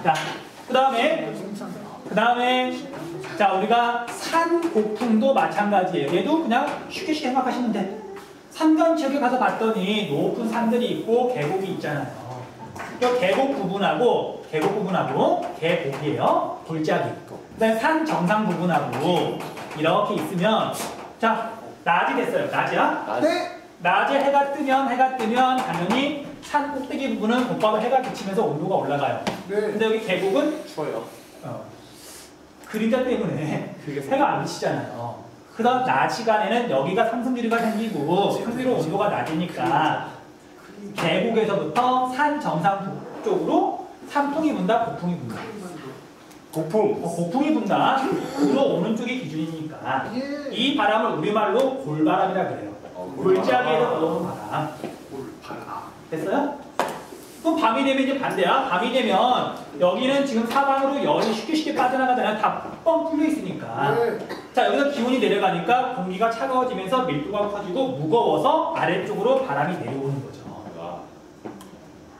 자, 그 다음에 자, 우리가 산고풍도 마찬가지예요. 얘도 그냥 쉽게 생각하시면 돼. 산간 지역에 가서 봤더니 높은 산들이 있고 계곡이 있잖아요. 이 계곡 부분하고 계곡이에요. 골짜기. 그다음에 산 정상 부분하고 이렇게 있으면 자, 낮이 됐어요. 낮이야?
네.
낮에 해가 뜨면 당연히 산 꼭대기 부분은 곧바로 해가 비치면서 온도가 올라가요.
네.
근데 여기 계곡은
추워요.
그림자 때문에 해가 안 비치잖아요. 그다음 낮 시간에는 여기가 상승기류가 생기고 상승기류 온도가 낮으니까 계곡에서부터 산 정상 쪽으로 산풍이 분다, 북풍이 분다.
고풍.
고풍이 분다. 불어오는 쪽이 기준이니까
예.
이 바람을 우리말로 골바람이라 그래요. 골짜기에서 불어오는 바람.
바람.
됐어요? 그럼 밤이 되면 이제 반대야. 밤이 되면 여기는 지금 사방으로 열이 쉽게 빠져나가잖아요. 다 뻥 뚫려 있으니까.
네.
자, 여기서 기온이 내려가니까 공기가 차가워지면서 밀도가 커지고 무거워서 아래쪽으로 바람이 내려오는 거죠.
아,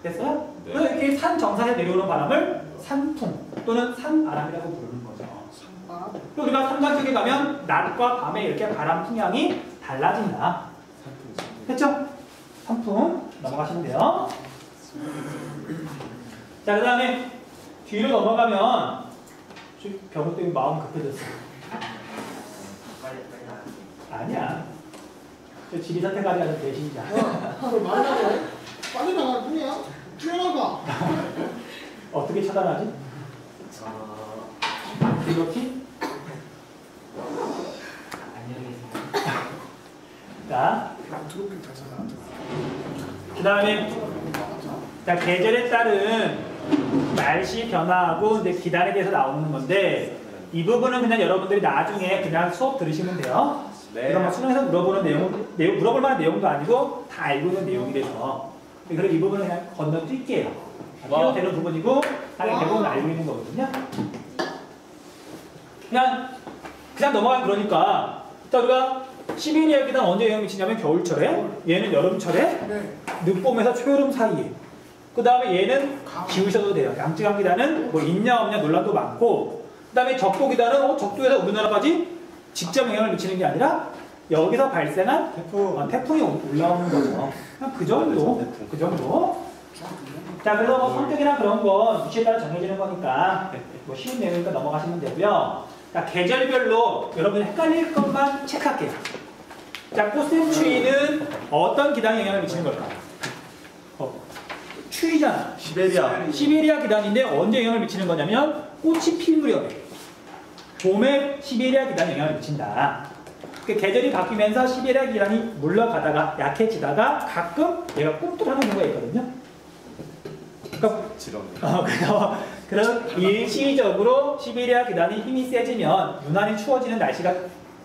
됐어요?
네.
그래서 이렇게 산 정상에 내려오는 바람을 산풍 또는 산바람이라고 부르는 거죠.
바람.
또 우리가 산간 쪽에 가면 낮과 밤에 이렇게 바람 풍향이 달라진다. 됐죠? 산풍 넘어가시면 돼요. 자, 그 다음에 뒤로 넘어가면 병원 때문에 마음 급해졌어. 아니야. 저 지리산태까지 가는 대신이야.
그걸 말하고 빨리 나갈 뿐이야. 뛰어나가.
어떻게 차단하지? 이렇게? 자,
드롭핑 잘 찾아놨다.
그 다음에 자, 계절에 따른 날씨 변화하고 이제 기단에 대해서 나오는 건데 이 부분은 그냥 여러분들이 나중에 그냥 수업 들으시면 돼요.
네.
이런 뭐 수능에서 물어보는 내용 물어볼 만한 내용도 아니고 다 알고 있는 내용이라서 그래서 이 부분은 그냥 건너뛸게요. 필요되는 부분이고 당연히 대부분 알고 있는 거거든요. 그냥 넘어가면 그러니까 자, 우리가 시베리아 기단 언제 영향을 미치냐면 겨울철에 얘는 여름철에
네.
늦봄에서 초여름 사이에 그 다음에 얘는 지우셔도 돼요. 양쯔강 기단은 뭐 있냐 없냐 논란도 많고 그 다음에 적도 기단은 적도에서 우리나라까지 직접 영향을 미치는 게 아니라 여기서 발생한 태풍이 올라오는 거죠. 그냥 그 정도. 그 정도. 자, 그래서 뭐 성격이나 그런 건 위치에 따라 정해지는 거니까 뭐 쉬운 내용이니까 넘어가시면 되고요. 자, 계절별로 여러분이 헷갈릴 것만 체크할게요. 자, 꽃샘 추위는 어떤 기단에 영향을 미치는 걸까? 추위잖아. 시베리아 기단인데 언제 영향을 미치는 거냐면 꽃이 필 무렵에 봄에 시베리아 기단에 영향을 미친다. 그 계절이 바뀌면서 시베리아 기단이 물러가다가 약해지다가 가끔 얘가 꿈틀하는 경우가 있거든요. 그래서 일시적으로 시베리아 기단이 힘이 세지면 유난히 추워지는 날씨가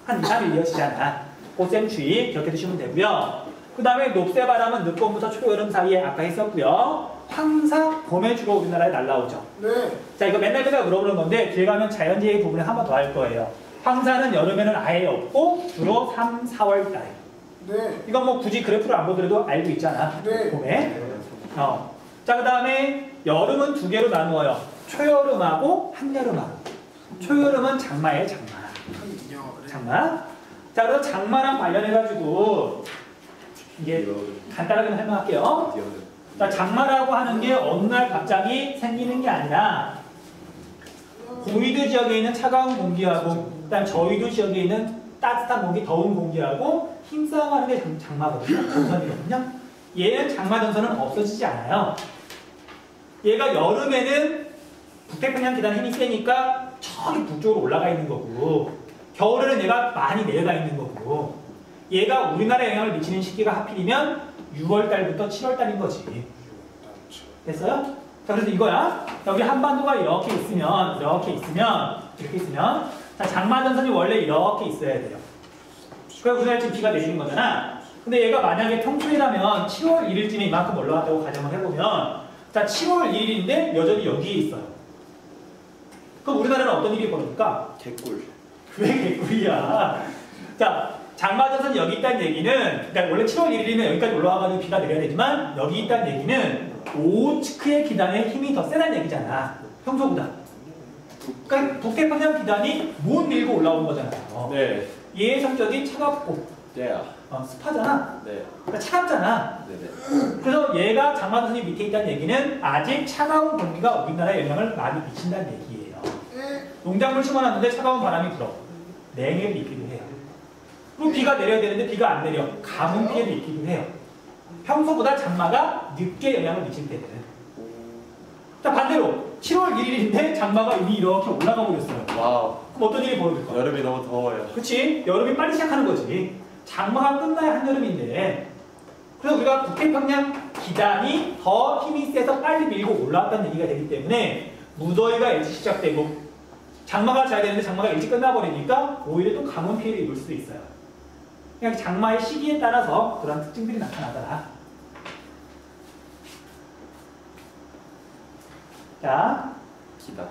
한 2, 3일 이어지잖아. 꽃샘 추위 기억해 두시면 되고요. 그 다음에 높새바람은 늦봄부터 초여름 사이에 아까 했었고요. 황사 봄에 주로 우리나라에 날라오죠.
네.
자, 이거 맨날 제가 물어보는 건데 뒤에 가면 자연재해 부분에 한 번 더 할 거예요. 황사는 여름에는 아예 없고 주로 3, 4월 달에.
네.
이건 뭐 굳이 그래프를 안 보더라도 알고 있잖아.
네.
봄에. 자, 그 다음에 여름은 두 개로 나누어요. 초여름하고 한여름하고. 초여름은 장마예요, 장마. 자, 그래서 장마랑 관련해가지고 이게 간단하게 설명할게요. 자, 장마라고 하는 게 어느 날 갑자기 생기는 게 아니라 고위도 지역에 있는 차가운 공기하고 그다음 저위도 지역에 있는 따뜻한 공기, 더운 공기하고 힘싸움하는 게 장마거든요. 전선이거든요. 얘는 장마 전선은 없어지지 않아요. 얘가 여름에는 북태평양 기단 힘이 세니까 저기 북쪽으로 올라가 있는 거고 겨울에는 얘가 많이 내려가 있는 거고 얘가 우리나라에 영향을 미치는 시기가 하필이면 6월달부터 7월달인 거지. 됐어요? 자, 그래서 이거야. 자, 우리 한반도가 이렇게 있으면 자, 장마전선이 원래 이렇게 있어야 돼요. 그래서 우리나라에 지금 비가 내리는 거잖아. 근데 얘가 만약에 평소이라면 7월 1일쯤에 이만큼 올라왔다고 가정을 해보면 자, 7월 1일인데 여전히 여기에 있어요. 그럼 우리나라는 어떤 일이 벌어질까?
개꿀.
왜 개꿀이야? 자, 장마전선이 여기 있다는 얘기는 그러니까 원래 7월 1일이면 여기까지 올라와가지고 비가 내려야 되지만 여기 있다는 얘기는 오츠크의 기단의 힘이 더 세다는 얘기잖아. 평소보다. 그러니까 북태평양 기단이 못 밀고 올라온 거잖아요.
네.
얘의 성격이 차갑고 습하잖아.
네.
그러니까 차갑잖아.
네네.
그래서 얘가 장마전선이 밑에 있다는 얘기는 아직 차가운 공기가 우리나라에 영향을 많이 미친다는 얘기예요. 농작물 심어놨는데 차가운 바람이 불어. 냉해를 입기도 해요. 그리고 비가 내려야 되는데 비가 안 내려. 가뭄 피해를 입기도 해요. 평소보다 장마가 늦게 영향을 미칠 때는. 자, 반대로 7월 1일인데 장마가 이미 이렇게 올라가 버렸어요.
와우.
그럼 어떤 일이 벌어질까?
여름이 너무 더워요.
그치? 여름이 빨리 시작하는 거지. 장마가 끝나야 한여름인데. 그래서 우리가 북태평양 기단이 더 힘이 세서 빨리 밀고 올라왔다는 얘기가 되기 때문에 무더위가 일찍 시작되고 장마가 잘 되는데 장마가 일찍 끝나버리니까 오히려 또 가뭄 피해를 입을 수도 있어요. 그냥 장마의 시기에 따라서 그런 특징들이 나타나더라. 자,
기다.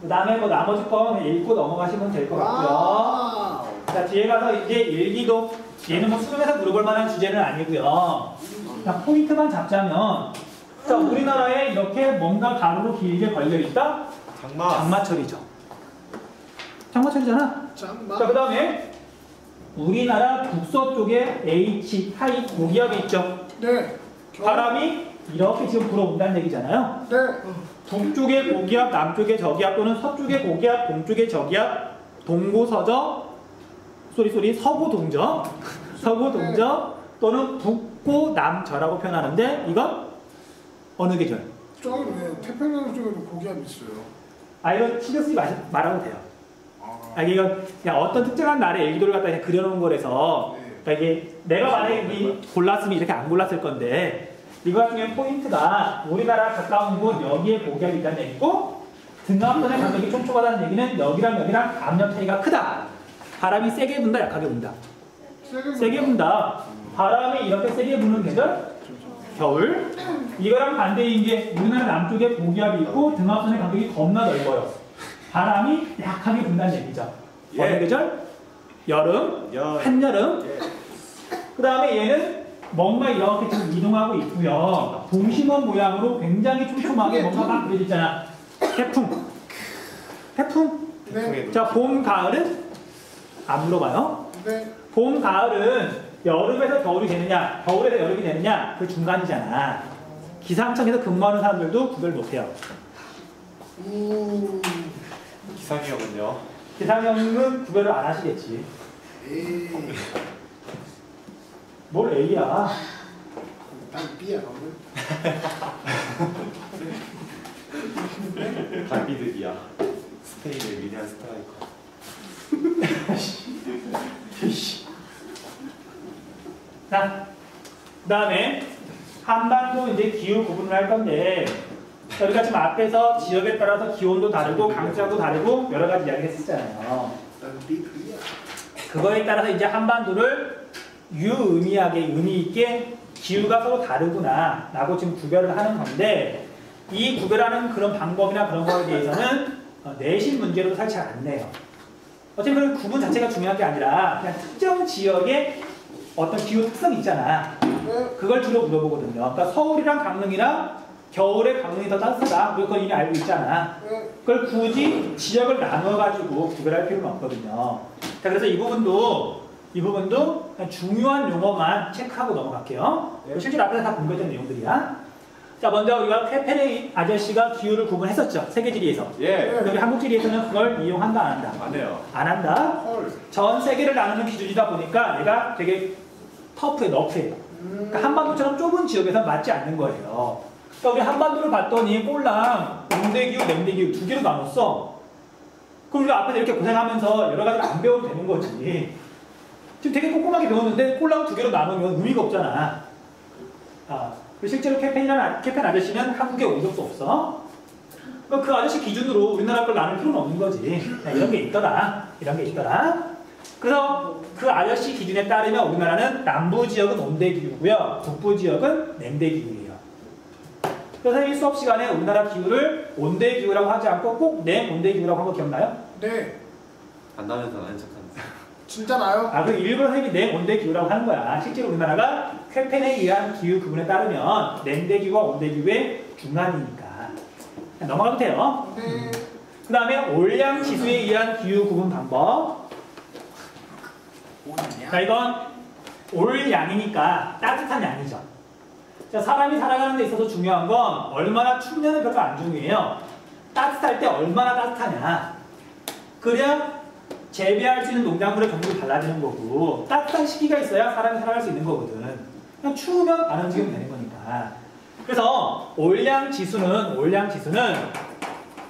그 다음에 뭐 나머지 거 그냥 읽고 넘어가시면 될 것 같고요.
와우.
자, 뒤에 가서 이제 일기도, 얘는 뭐 수능에서 물어볼 만한 주제는 아니고요. 자, 포인트만 잡자면, 자, 우리나라에 이렇게 뭔가 가로로 길게 걸려있다?
장마.
장마철이죠. 장마철이잖아.
잠만.
자, 그 다음에 우리나라 북서쪽에 H, 타입 고기압이 있죠.
네.
바람이 이렇게 지금 불어온다는 얘기잖아요.
네.
북쪽에 고기압, 남쪽에 저기압 또는 서쪽에 고기압, 동쪽에 저기압, 동고서저, 서구 동저, 서구 동저 또는 북고 남저라고 표현하는데 이건 어느 계절?
저기 왜 태평양 쪽에도 고기압 있어요.
아, 이거 신경 쓰지 말아도 돼요.
아.
이거 그냥 어떤 특정한 날의 일기도를 갖다 그냥 그려놓은 거라서
네.
그러니까 이게 내가 만약에 이 골랐으면 이렇게 안 골랐을 건데 이거 같은 경우에 포인트가 우리나라 가까운 곳 여기에 고기압이 있다는 얘기고 등압선의 간격이 촘촘하다는 얘기는 여기랑 여기랑 압력 차이가 크다. 바람이 세게 분다, 약하게 분다. 세게 분다. 바람이 이렇게 세게 부는 계절? 겨울. 이거랑 반대인 게 우리나라 남쪽에 고기압이 있고 등압선의 간격이 겁나 넓어요. 바람이 약하게 분다는 얘기죠.
예.
어느 계절? 여름, 한여름.
예.
그 다음에 얘는 뭔가 이렇게 지금 이동하고 있고요. 동심원 모양으로 굉장히 촘촘하게 뭔가 막 그려지잖아. 태풍. 태풍.
네.
자, 봄, 가을은? 안 물어봐요.
네.
봄, 가을은 여름에서 겨울이 되느냐, 겨울에서 여름이 되느냐, 그 중간이잖아. 기상청에서 근무하는 사람들도 구별 못해요.
기상형은요?
기상청은 구별을 안 하시겠지.
에이.
뭘 A야?
난 B야 오늘.
다비드기야. 스페인의 위대한 스트라이커.
자, 그 다음에 한반도 이제 기후 구분을 할 건데 우리가 지금 앞에서 지역에 따라서 기온도 다르고 강수량도 다르고 여러 가지 이야기 했었잖아요.
난 B2야.
그거에 따라서 이제 한반도를 유의미하게 의미 있게 기후가 서로 다르구나 라고 지금 구별을 하는 건데 이 구별하는 그런 방법이나 그런 거에 대해서는 내신 문제로도 사실 잘 안 내요. 어차피 그런 구분 자체가 중요한 게 아니라 그냥 특정 지역의 어떤 기후 특성이 있잖아.
네.
그걸 주로 물어보거든요. 그러니까 서울이랑 강릉이랑 겨울에 강릉이 더 따뜻하다. 그건 이미 알고 있잖아.
네.
그걸 굳이 지역을 나누어가지고 구별할 필요는 없거든요. 자, 그래서 이 부분도 그냥 중요한 용어만 체크하고 넘어갈게요.
네.
실제로 앞에서 다 공부했던 내용들이야. 자, 먼저 우리가 페페레 아저씨가 기후를 구분했었죠. 세계지리에서.
예.
근데 우리 한국지리에서는 그걸 이용한다, 안 한다?
안 해요.
안 한다.
헐.
전 세계를 나누는 기준이다 보니까 얘가 되게 터프해, 너프해. 그러니까 한반도처럼 좁은 지역에서 맞지 않는 거예요. 그러니까 우리 한반도를 봤더니 꼴랑 온대기후, 냉대기후 두 개로 나눴어. 그럼 우리가 앞에서 이렇게 고생하면서 여러 가지를 안 배워도 되는 거지. 지금 되게 꼼꼼하게 배웠는데 꼴랑 두 개로 나누면 의미가 없잖아. 그리고 실제로 캠펜 아저씨는 한국에 온 적도 없어. 그러니까 그 아저씨 기준으로 우리나라 걸 나눌 필요는 없는 거지. 이런 게 있더라. 이런 게 있더라. 그래서 그 아저씨 기준에 따르면 우리나라는 남부 지역은 온대기후고요. 북부 지역은 냉대기후예요. 그래서 이 수업 시간에 우리나라 기후를 온대기후라고 하지 않고 꼭 냉온대기후라고 한 거 기억나요?
네.
안 나면서 아는 척하는.
진짜 나요?
그 일본 선생님이 냉온대기후라고 하는 거야. 실제로 우리나라가 쾌펜에 의한 기후 구분에 따르면 냉대기후와 온대기후의 중간이니까. 넘어가도 돼요.
네.
그 다음에 올량 지수에 의한 기후 구분 방법. 자, 이건 올 양이니까 따뜻한 양이죠. 자, 사람이 살아가는 데 있어서 중요한 건 얼마나 춥냐는 별로 안 중요해요. 따뜻할 때 얼마나 따뜻하냐. 그래야 재배할 수 있는 농작물의 종류가 달라지는 거고 따뜻한 시기가 있어야 사람이 살아갈 수 있는 거거든. 그냥 추우면 안 움직이면 되는 거니까. 그래서 올량 지수는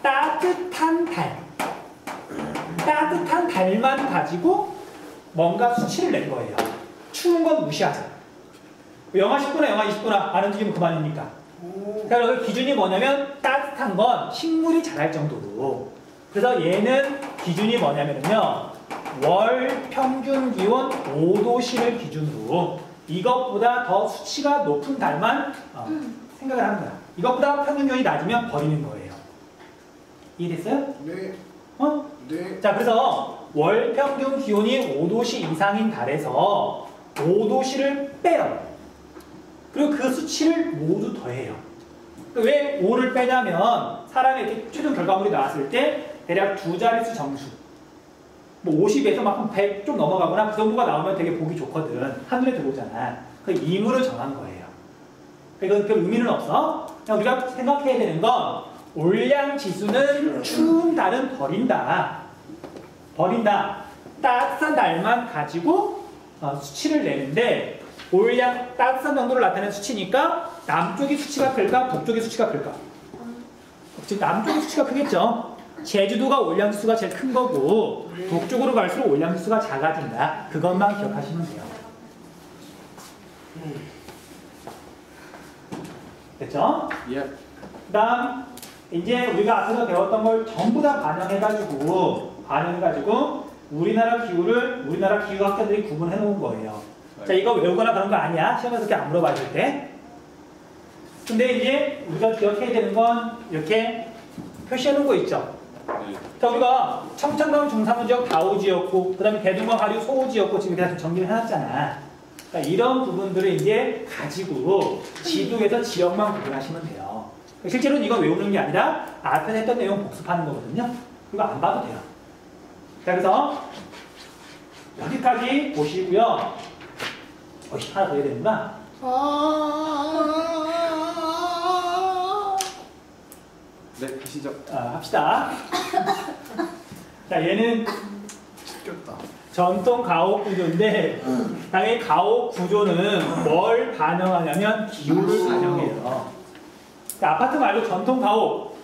따뜻한 달만 가지고 뭔가 수치를 낸 거예요. 추운 건 무시하자. 영하 10도나 영하 20도나 안 움직이면 그만이니까. 자, 여기 기준이 뭐냐면 따뜻한 건 식물이 자랄 정도로. 그래서 얘는 기준이 뭐냐면요. 월 평균 기온 5도씨를 기준으로 이것보다 더 수치가 높은 달만 생각을 하는 거야. 이것보다 평균 기온이 낮으면 버리는 거예요. 이해됐어요?
네.
어?
네.
자, 그래서 월 평균 기온이 5도씨 이상인 달에서 5도씨를 빼요. 그리고 그 수치를 모두 더해요. 왜 5를 빼냐면 사람의 이렇게 최종 결과물이 나왔을 때 대략 두 자릿수 점수 뭐 50에서 막 100 좀 넘어가거나 그 정도가 나오면 되게 보기 좋거든. 한눈에 들어오잖아. 그 임의로 정한 거예요. 이건 별 의미는 없어. 그냥 우리가 생각해야 되는 건 올량 지수는 추운 달은 버린다. 버린다. 따뜻한 달만 가지고 수치를 내는데 올량 따뜻한 정도를 나타내는 수치니까 남쪽의 수치가 클까? 북쪽의 수치가 클까? 즉 남쪽의 수치가 크겠죠. 제주도가 올량 지수가 제일 큰 거고 북쪽으로 갈수록 올량 지수가 작아진다. 그것만 기억하시면 돼요. 됐죠?
예.
그 다음 이제 우리가 앞에서 배웠던 걸 전부 다 반영해가지고 우리나라 기후를 우리나라 기후학자들이 구분해 놓은 거예요. 자, 이거 외우거나 그런 거 아니야. 시험에서 그렇게 안 물어봐 줄 때. 근데 이제 우리가 기억해야 되는 건 이렇게 표시해 놓은 거 있죠.
네.
자, 우리가 청천강 중산부지역 다오지였고 그 다음에 대동강 하류 소오지였고 지금 이렇게 정리를 해놨잖아. 그러니까 이런 부분들을 이제 가지고 지도에서 지역만 구분하시면 돼요. 실제로는 이거 외우는 게 아니라 앞에서 했던 내용 복습하는 거거든요. 이거 안 봐도 돼요. 자, 그래서 여기까지 보시고요. 하나 더 해야 되는구나.
네, 하시죠.
합시다. 자, 얘는
죽겠다.
전통 가옥 구조인데 당연히 가옥 구조는 뭘 반영하냐면 기후를 반영해요. 자, 아파트 말고 전통 가옥.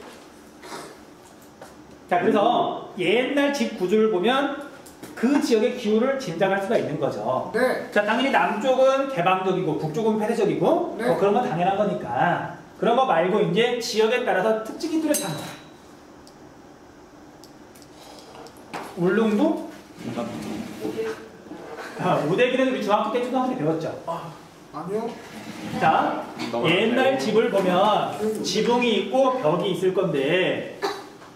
자, 그래서 옛날 집 구조를 보면 그 지역의 기후를 짐작할 수가 있는 거죠.
네.
자, 당연히 남쪽은 개방적이고 북쪽은 폐쇄적이고
네.
그런 건 당연한 거니까 그런 거 말고 이제 지역에 따라서 특징이 뚜렷한 거. 울릉도? 우대기는 우리 중학교 때 초등학교 때 배웠죠.
아니요.
자, 옛날 집을 보면 지붕이 있고 벽이 있을 건데,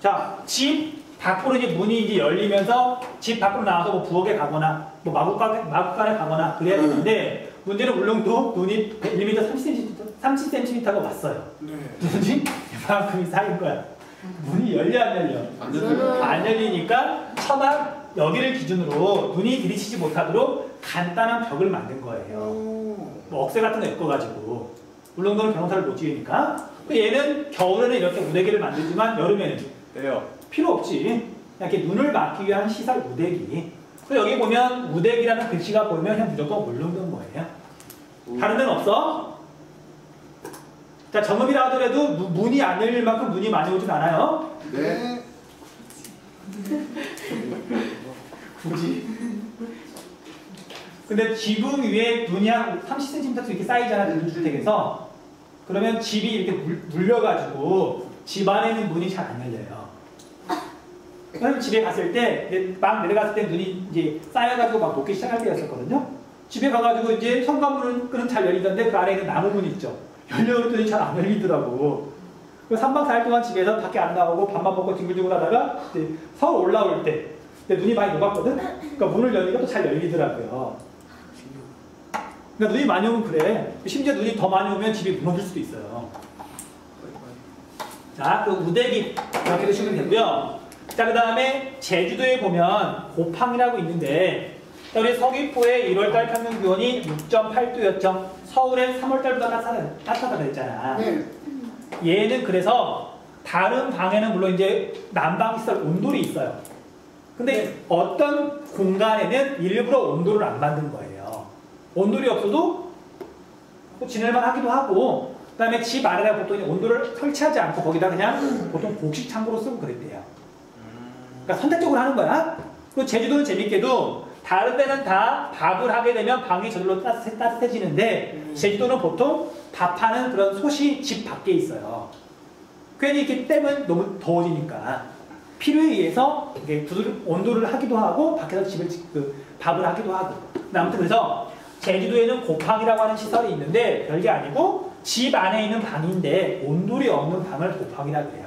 자, 집 밖으로 이제 문이 이제 열리면서 집 밖으로 나와서 뭐 부엌에 가거나 뭐 마구간에 가거나 그래야 되는데 문제는 울릉도 눈이 1m 30cm가 왔어요.
네.
눈이 이만큼이 쌓인 거야. 문이 열려 안 열려?
안 되는
안 열리니까 처막 여기를 기준으로 눈이 들이치지 못하도록 간단한 벽을 만든 거예요. 뭐 억새 같은 거 엮어가지고 울릉도는 변호사를 못 지으니까. 얘는 겨울에는 이렇게 우대기를 만들지만 여름에는
때요.
필요 없지. 그냥 이렇게 눈을 막기 위한 시설 우대기. 그래서 여기 보면 우대기라는 글씨가 보이면 그냥 무조건 울릉도인 거예요. 다른 데는 없어. 자, 정읍이라 하더라도 문이 안 열릴 만큼 눈이 많이 오진 않아요.
네.
굳이. 근데 지붕 위에 눈이 한 30cm 이렇게 쌓이잖아, 주택에서. 그러면 집이 이렇게 물려가지고 집 안에 있는 문이 잘 안 열려요. 그래서 집에 갔을 때, 막 내려갔을 때 눈이 이제 쌓여가지고 막 녹기 시작할 때였었거든요. 집에 가가지고 이제 현관문은 잘 열리던데 그 안에 있는 나무 문이 있죠. 열려오더니 잘 안 열리더라고. 그래서 3박 4일 동안 집에서 밖에 안 나오고 밥만 먹고 뒹굴뒹굴 하다가 이제 서울 올라올 때 근데 눈이 많이 녹았거든? 그러니까 문을 열니까 또 잘 열리더라고요. 그러니까 눈이 많이 오면 그래. 심지어 눈이 더 많이 오면 집이 무너질 수도 있어요. 자, 그 우대기 이렇게 보시면 되고요. 자, 그 다음에 제주도에 보면 고팡이라고 있는데 우리 서귀포의 1월달 평균 기온이 6.8도였죠. 서울의 3월달보다 따뜻하다 그랬잖아.
네.
얘는 그래서 다른 방에는 물론 이제 난방시설 온돌이 있어요. 근데 어떤 공간에는 일부러 온돌을 안 만든 거예요. 온돌이 없어도 지낼만 하기도 하고, 그 다음에 집 안에다 보통 온돌을 설치하지 않고 거기다 그냥 보통 곡식 창고로 쓰고 그랬대요. 그러니까 선택적으로 하는 거야. 그리고 제주도는 재밌게도 다른 데는 다 밥을 하게 되면 방이 저절로 따뜻해지는데 제주도는 보통 밥하는 그런 솥이 집 밖에 있어요. 괜히 이렇게 떼면 너무 더워지니까 필요에 의해서 이렇게 온도를 하기도 하고 밖에서 밥을 하기도 하고. 아무튼 그래서 제주도에는 곱팡이라고 하는 시설이 있는데 별게 아니고 집 안에 있는 방인데 온돌이 없는 방을 곱팡이라 그래요.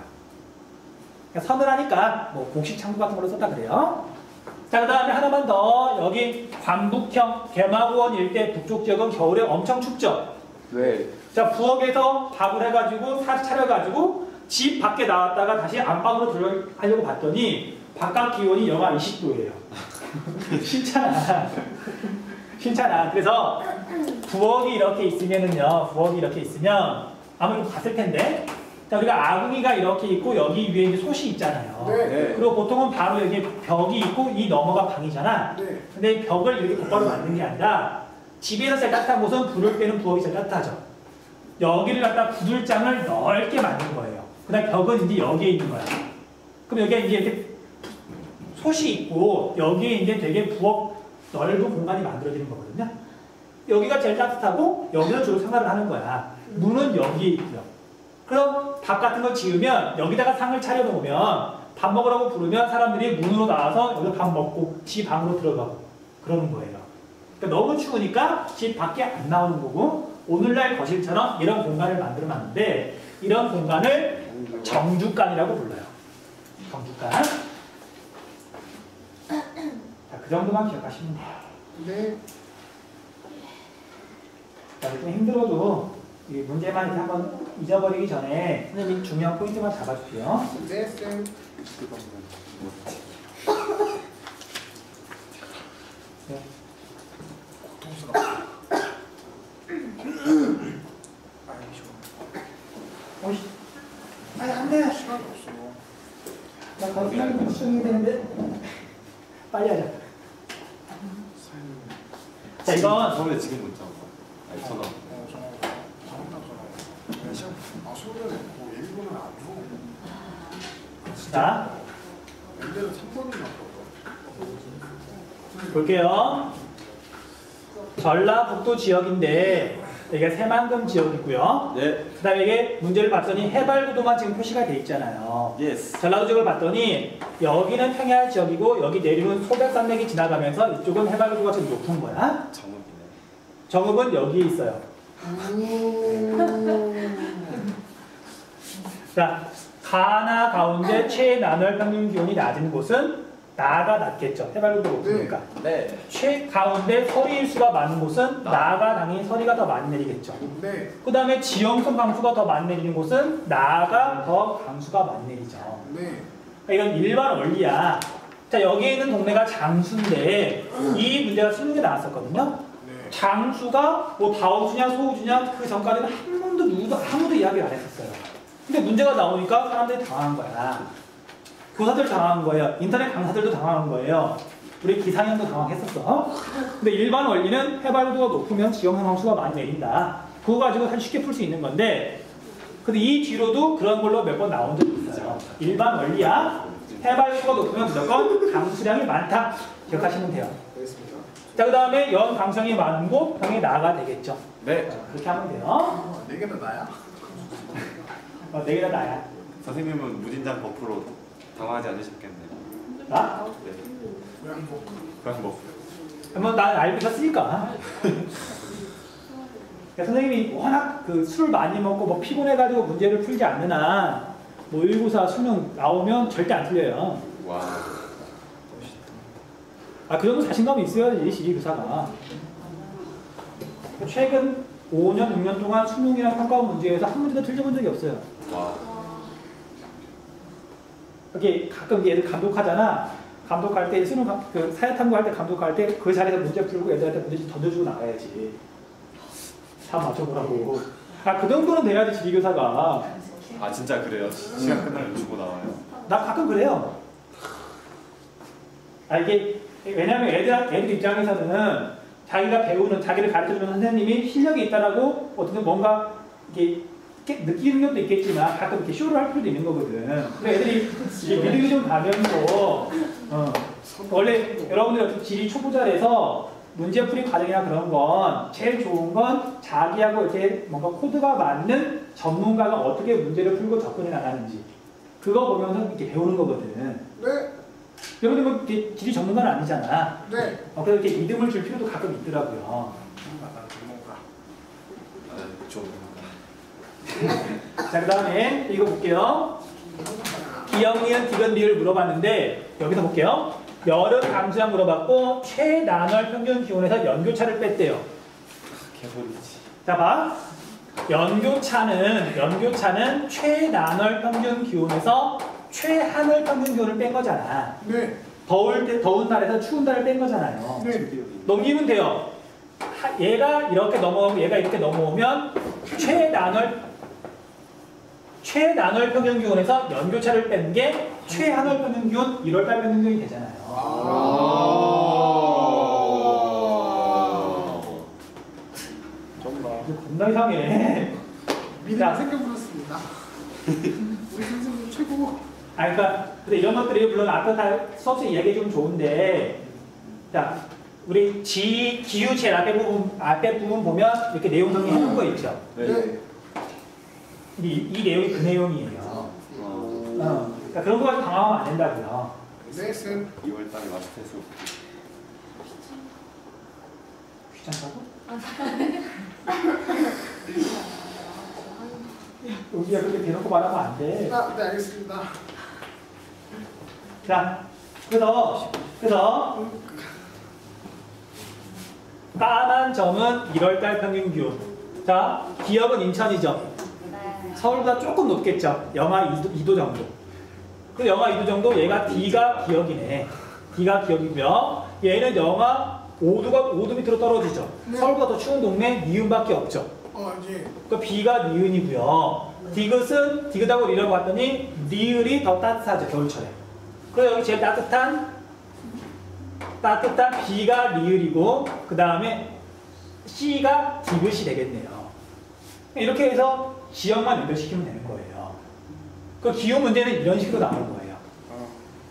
그러니까 서늘하니까 뭐 곡식 창고 같은 걸로 썼다 그래요. 자, 그 다음에 하나만 더. 여기 관북형 개마고원 일대 북쪽 지역은 겨울에 엄청 춥죠.
네.
자, 부엌에서 밥을 해가지고 차려가지고 집 밖에 나왔다가 다시 안방으로 들어가려고 봤더니 바깥 기온이 영하 20도예요. 싫잖아. 싫잖아. 그래서 부엌이 이렇게 있으면은요, 부엌이 이렇게 있으면 아무래도 갔을 텐데. 자, 우리가 아궁이가 이렇게 있고 여기 위에 이제 솥이 있잖아요.
네.
그리고 보통은 바로 여기 벽이 있고 이 너머가 방이잖아.
네.
근데 벽을 이렇게 곧바로 만든 게 아니라 집에서 제일 따뜻한 곳은 불을 빼는 부엌이 제일 따뜻하죠. 여기를 갖다 구들장을 넓게 만든 거예요. 그 다음에 벽은 이제 여기에 있는 거야. 그럼 여기에 이제 이렇게 솥이 있고 여기에 이제 되게 부엌 넓은 공간이 만들어지는 거거든요. 여기가 제일 따뜻하고 여기는 주로 생활을 하는 거야. 문은 여기에 있고요. 그럼 밥 같은 거 지으면 여기다가 상을 차려놓으면 밥 먹으라고 부르면 사람들이 문으로 나와서 여기서 밥 먹고 집 방으로 들어가고 그러는 거예요. 그러니까 너무 추우니까 집 밖에 안 나오는 거고 오늘날 거실처럼 이런 공간을 만들어놨는데 이런 공간을 정주간이라고 불러요. 정주간. 자, 그 정도만 기억하시면 돼요.
네.
자, 좀 힘들어도 이 문제만 이렇게 한번 잊어버리기 전에 선생님이 중요한 포인트만 잡아줄게요.
네, 쌤.
네.
고통스러워.
어이, 아니 안 돼.
시간이 없어.
나 가서 시간이 수정이 되는데 빨리 하자. 자, 이건
서울에 지금 문자 온 거. 아니 전화.
소리를 냈고 1분은 안 줘.
자,
밴드는 3번이 나왔거든.
볼게요. 전라북도 지역인데 여기가 새만금 지역이고요.
네.
그 다음에 이게 문제를 봤더니 해발구도만 지금 표시가 돼 있잖아요.
예스.
전라도 지역을 봤더니 여기는 평야 지역이고 여기 내리는 소백산맥이 지나가면서 이쪽은 해발구도가 좀 높은 거야.
정읍이네.
정읍은 여기에 있어요. 자, 가나 가운데 최나널 평균 기온이 낮은 곳은 나가 낮겠죠. 해발구도 높으니까.
네.
최가운데 서리일수가 많은 곳은 나가 당연히 서리가 더 많이 내리겠죠.
네.
그 다음에 지형성 강수가 더 많이 내리는 곳은 나가 더 강수가 많이 내리죠.
네.
그러니까 이건 일반 원리야. 자, 여기에 있는 동네가 장수인데 이 문제가 수능에 나왔었거든요.
네.
장수가 뭐 다우주냐 소우주냐 그 전까지는 한 번도 아무도 이야기를 안 했었어요. 근데 문제가 나오니까 사람들이 당황한 거야. 교사들 당황한 거예요. 인터넷 강사들도 당황한 거예요. 우리 기상형도 당황했었어. 근데 일반 원리는 해발구도가 높으면 지형성 강수가 많이 내린다. 그거 가지고 사실 쉽게 풀 수 있는 건데 근데 이 뒤로도 그런 걸로 몇 번 나온 적이 있어요. 일반 원리야. 해발구도가 높으면 무조건 강수량이 많다. 기억하시면 돼요.
알겠습니다.
자, 그 다음에 연 강수량이 많은 곳, 당연히 나가 되겠죠.
네.
그렇게 하면 돼요.
4개는 나야?
네 개 다 나야.
선생님은 무진장 버프로 당황하지 않으셨겠네요.
나?
네.
고양이 뭐.
그럼 뭐.
한번 난 알고 있었으니까. 그러니까 선생님이 워낙 그 술 많이 먹고 뭐 피곤해가지고 문제를 풀지 않느나 모의고사 수능 나오면 절대 안 틀려요.
와.
아, 그 정도 자신감이 있어야지, 지리교사가. 최근 5년, 6년 동안 수능이랑 평가원 문제에서 한 문제도 틀려본 적이 없어요.
와.
이렇게 가끔 애들 감독하잖아. 감독할 때, 수능 그 사회 탐구할 때 감독할 때 그 자리에서 문제 풀고 애들한테 문제 던져주고 나가야지. 다 맞춰보라고. 아, 그 정도는 돼야지, 지리교사가.
아 진짜 그래요? 시간 끝나면 주고 나와요.
나 가끔 그래요. 아, 이게, 왜냐면 애들 입장에서는 자기가 배우는, 자기를 가르쳐주는 선생님이 실력이 있다라고 어떻게 뭔가 이렇게 느끼는 것도 있겠지만 가끔 이렇게 쇼를 할 필요도 있는 거거든. 근데 애들이 이게 믿음이 좀 가면서 원래 여러분들 어떻게 지리 초보자라서 문제풀이 과정이나 그런 건 제일 좋은 건 자기하고 이렇게 뭔가 코드가 맞는 전문가가 어떻게 문제를 풀고 접근해 나가는지 그거 보면서 이렇게 배우는 거거든.
네.
여러분들 뭐 이렇게 지리 전문가는 아니잖아.
네.
그래서 이렇게 믿음을 줄 필요도 가끔 있더라고요.
좀.
자, 그 다음에 이거 볼게요. 기억, 니은, 디귿, 리을 물어봤는데 여기서 볼게요. 여름 감수량 물어봤고 최나널 평균 기온에서 연교차를 뺐대요.
개소리지.
자, 봐. 연교차는 최나널 평균 기온에서 최하늘 평균 기온을 뺀 거잖아.
네.
더운 날에서 추운 날을 뺀 거잖아요.
네.
넘기면 돼요. 얘가 이렇게 넘어오면 얘가 이렇게 넘어오면 최나널 평균 기온에서 연교차를 뺀 게 최하늘 평균 기온 1월달 평균 기온이 되잖아요.
정말.
이거 겁나 이상해.
믿음이
자.
생겨버렸습니다. 우리 선생님 최고.
그러니까 근데 이런 것들이 물론 아까 다 수업에서 이야기 좀 좋은데, 자 우리 기후 제일 앞에 부분 보면 이렇게 내용 정리 해놓은 거 있죠.
네.
이 내용이 그 내용이에요. 그러니까 그런 거 가지고 당황하면 안 된다고요.
네, 쌤.
2월달에 마스터해서
귀찮다고? 여기야 그렇게 대놓고 말하면 안 돼.
아, 네, 알겠습니다.
자, 그래서 까만 점은 1월달 평균 기온. 자, 기억은 인천이죠. 서울보다 조금 높겠죠. 영하 2도 정도. 그 영하 2도 정도 얘가 D가 기억이네. D가 기억이고요. 얘는 영하 5도 밑으로 떨어지죠.
네.
서울보다 더 추운 동네 니은밖에 없죠.
예.
그 B가 니은이고요. 디귿하고 리라고 봤더니 니을이 더 따뜻하죠. 겨울철에. 그래서 여기 제일 따뜻한 B가 리을이고 그 다음에 C가 디귿이 되겠네요. 이렇게 해서 지역만 연결시키면 되는 거예요. 그 기후 문제는 이런 식으로 나오는 거예요.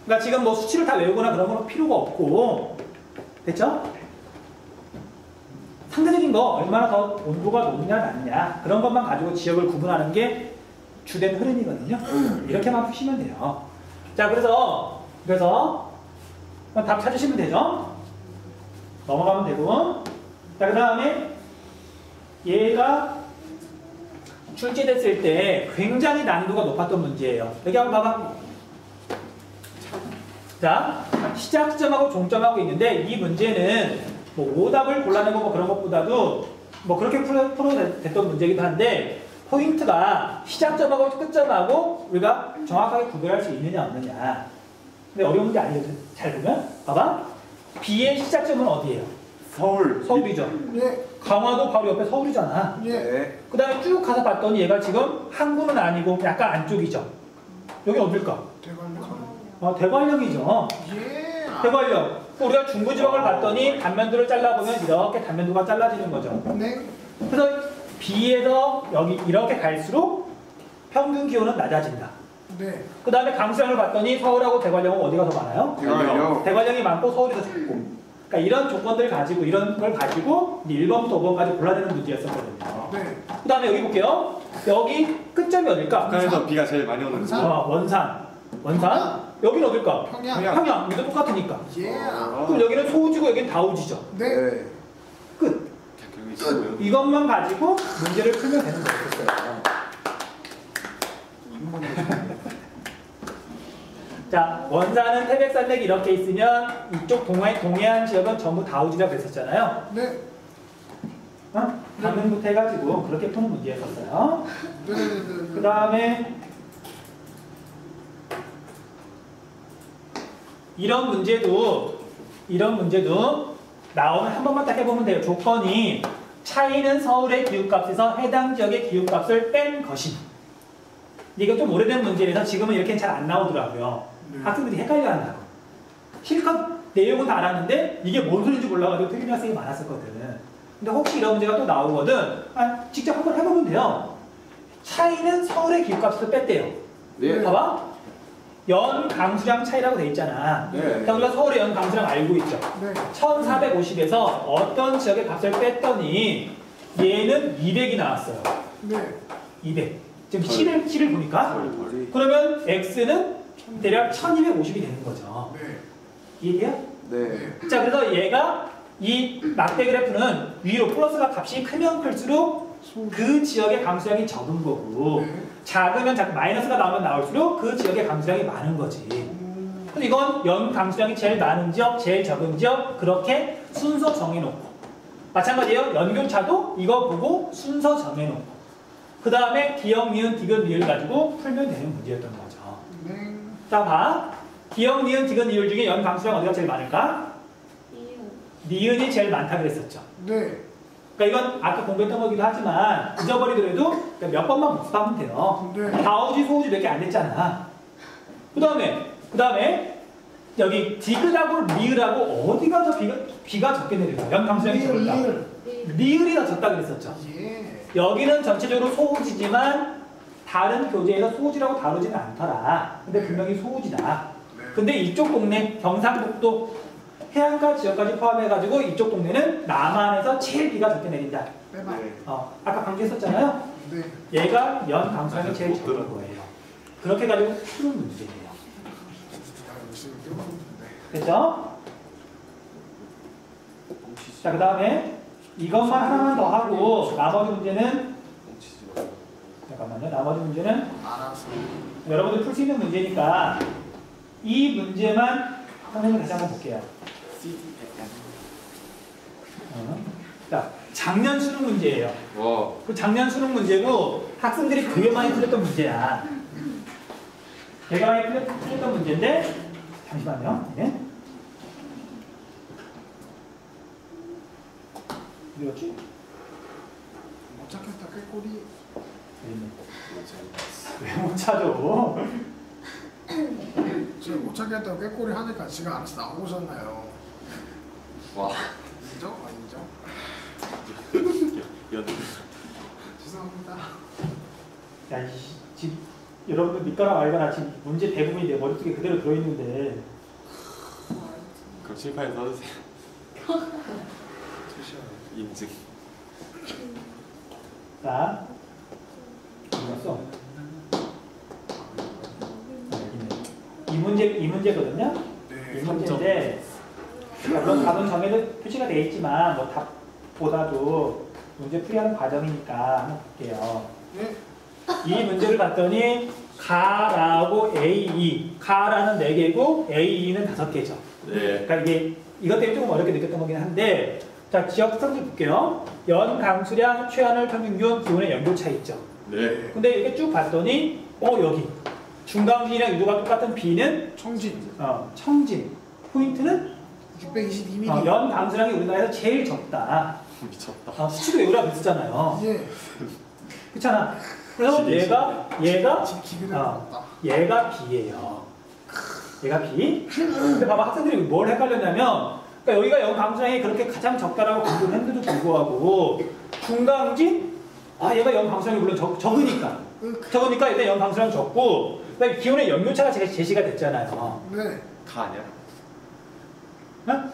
그러니까 지금 뭐 수치를 다 외우거나 그런 건 필요가 없고, 됐죠? 상대적인 거 얼마나 더 온도가 높냐 낮냐 그런 것만 가지고 지역을 구분하는 게 주된 흐름이거든요. 이렇게만 푸시면 돼요. 자, 그래서 답 찾으시면 되죠. 넘어가면 되고, 자, 그 다음에 얘가 출제됐을 때 굉장히 난이도가 높았던 문제예요. 여기 한번 봐봐. 자, 시작점하고 종점하고 있는데 이 문제는 뭐 오답을 골라내고 뭐 그런 것보다도 뭐 그렇게 풀어냈던 문제이기도 한데 포인트가 시작점하고 끝점하고 우리가 정확하게 구별할 수 있느냐 없느냐. 근데 어려운 문제 아니거든. 잘 보면 봐봐. B의 시작점은 어디예요? 서울이죠.
예.
강화도 바로 옆에 서울이잖아.
예.
그 다음에 쭉 가서 봤더니 얘가 지금 항구는 아니고 약간 안쪽이죠. 여기 어딜까?
대관령.
대관령이죠.
예.
대관령. 우리가 중부지방을 봤더니 단면도를 잘라보면 이렇게 단면도가 잘라지는 거죠.
네.
그래서 B에서 여기 이렇게 갈수록 평균 기온은 낮아진다.
네.
그 다음에 강수량을 봤더니 서울하고 대관령은 어디가 더 많아요? 대관령이 많고 서울이 더 적고. 그러니까 이런 조건들 가지고 이런 걸 가지고 1번부터 5번까지 골라내는 문제였었거든요.
네.
그 다음에 여기 볼게요. 여기 끝점이 어딜까?
북한에서 비가 제일 많이 오는
원산?
원산. 여기는 어딜까?
평양.
이도 똑같으니까.
예.
그럼 여기는 소우지고 여기는 다우지죠.
네.
끝.
결국이 있어요.
이것만 가지고 문제를 풀면 되는 거였어요. 자, 원산은 태백산맥이 이렇게 있으면 이쪽 동해안 지역은 전부 다우지라고 했었잖아요.
네.
강릉부터 해가지고 그렇게 푸는 문제였었어요.
네.
그 다음에 이런 문제도 나오면 한 번만 딱 해보면 돼요. 조건이 차이는 서울의 기후값에서 해당 지역의 기후값을 뺀 것임. 이거 좀 오래된 문제라서 지금은 이렇게 잘 안 나오더라고요. 학생들이 헷갈려한다고. 실컷 내용은 다 알았는데 이게 뭔 소리인지 몰라가지고 틀린 학생이 많았었거든. 근데 혹시 이런 문제가 또 나오거든, 직접 한번 해보면 돼요. 차이는 서울의 기후값에서 뺐대요.
네.
봐봐. 연 강수량 차이라고 돼 있잖아.
네.
자, 우리가 서울의 연 강수량 알고 있죠.
네.
1450에서 어떤 지역의 값을 뺐더니 얘는 200이 나왔어요.
네.
200. 지금 C를 보니까
덜.
그러면 X는 대략 1250이 되는 거죠.
네.
이해돼요?
네.
자, 그래서 얘가 이 막대 그래프는 위로 플러스가 값이 크면 클수록 그 지역의 감수량이 적은 거고
네.
작으면 마이너스가 나오면 나올수록 그 지역의 감수량이 많은 거지. 그래서 이건 연 감수량이 제일 많은 지역, 제일 적은 지역 그렇게 순서 정해놓고 마찬가지예요. 연교차도 이거 보고 순서 정해놓고 그 다음에 기역, 니은, 디귿, 리을 가지고 풀면 되는 문제였던 거죠.
네.
자, 봐. 기역, 니은, 디귿, 리을 중에 연 감수량 어디가 제일 많을까? 니은이 제일 많다 그랬었죠.
네.
그러니까 이건 아까 공부했던 거기도 하지만 잊어버리더라도 몇 번만 복습하면 돼요.
네.
다우지, 소우지 몇 개 안 됐잖아. 그 다음에 여기 디귿하고 리을하고 어디가 더 비가 적게 내릴까? 연 감수량이 적을까? 리을이 더 적다 그랬었죠.
예.
여기는 전체적으로 소우지지만 다른 교재에서 소우지라고 다루지는 않더라. 근데 분명히 소우지다.
네.
근데 이쪽 동네 경상북도 해안가 지역까지 포함해가지고 이쪽 동네는 남한에서 제일 비가 적게 내린다.
빼봐.
네.
아까 강조했었잖아요.
네.
얘가 연 강수량이 제일 적은 거예요. 그렇게 가지고 푸는 문제예요.
아, 열심히 깨봤는데.
됐죠? 자, 그 다음에 이것만 하나만 더 하고 나머지 문제는 잠깐만요. 나머지 문제는
알았어.
여러분들 풀 수 있는 문제니까 이 문제만 선생님 다시 한번 볼게요. 자, 작년 수능 문제예요.
와.
그 작년 수능 문제고 학생들이 되게 많이 틀렸던 문제야. 되게 많이 틀렸던 문제인데 잠시만요. 예? 어디였지?
못 찾겠다. 꾀꼬리.
왜 못 찾아?
제가 못 찾겠다고 꾀꼬리 하니까 지가 알아서 나오셨나요?
와.
아니죠? 아니죠?
연.
죄송합니다.
야, 지금 여러분들 믿거나 말거나 지금 문제 대부분이 내 머릿속에 그대로 들어있는데
그럼 칠판에 써주세요. 인증.
자, 어디 갔어? 여기 있네. 이 문제거든요.
네.
이 문제인데 물론 답은 정해져 표시가 되어 있지만 뭐 답보다도 문제 풀이하는 과정이니까 한번 볼게요.
네.
이 문제를 봤더니 가라고 AE, 가라는 4개고 AE는 5개죠.
네.
그러니까 이게 이것 때문에 조금 어렵게 느꼈던 거긴 한데 자, 지역 특성들 볼게요. 연 강수량, 최하늘 평균기온, 기온의 연교차 있죠.
네.
근데 이렇게 쭉 봤더니 여기 중강진이랑 유도가 똑같은 B는
청진.
청진. 포인트는
622mm.
연 강수량이 우리나라에서 제일 적다.
미쳤다.
수치도 외우라 비슷잖아요.
예.
그렇잖아. 그래서 얘가
지금 기계를
아.
먹었다.
얘가 B예요. 얘가 B. 근데 봐봐 학생들이 뭘 헷갈렸냐면 그러니까 여기가 연 강수량이 그렇게 가장 적다라고 공부를 했는데도 불구하고 중강진 얘가 연 강수량이 물론 적으니까 일단 연 강수량 적고 그다음에 기온의 연료차가 제시가 됐잖아요.
네.
가 아니야?
어?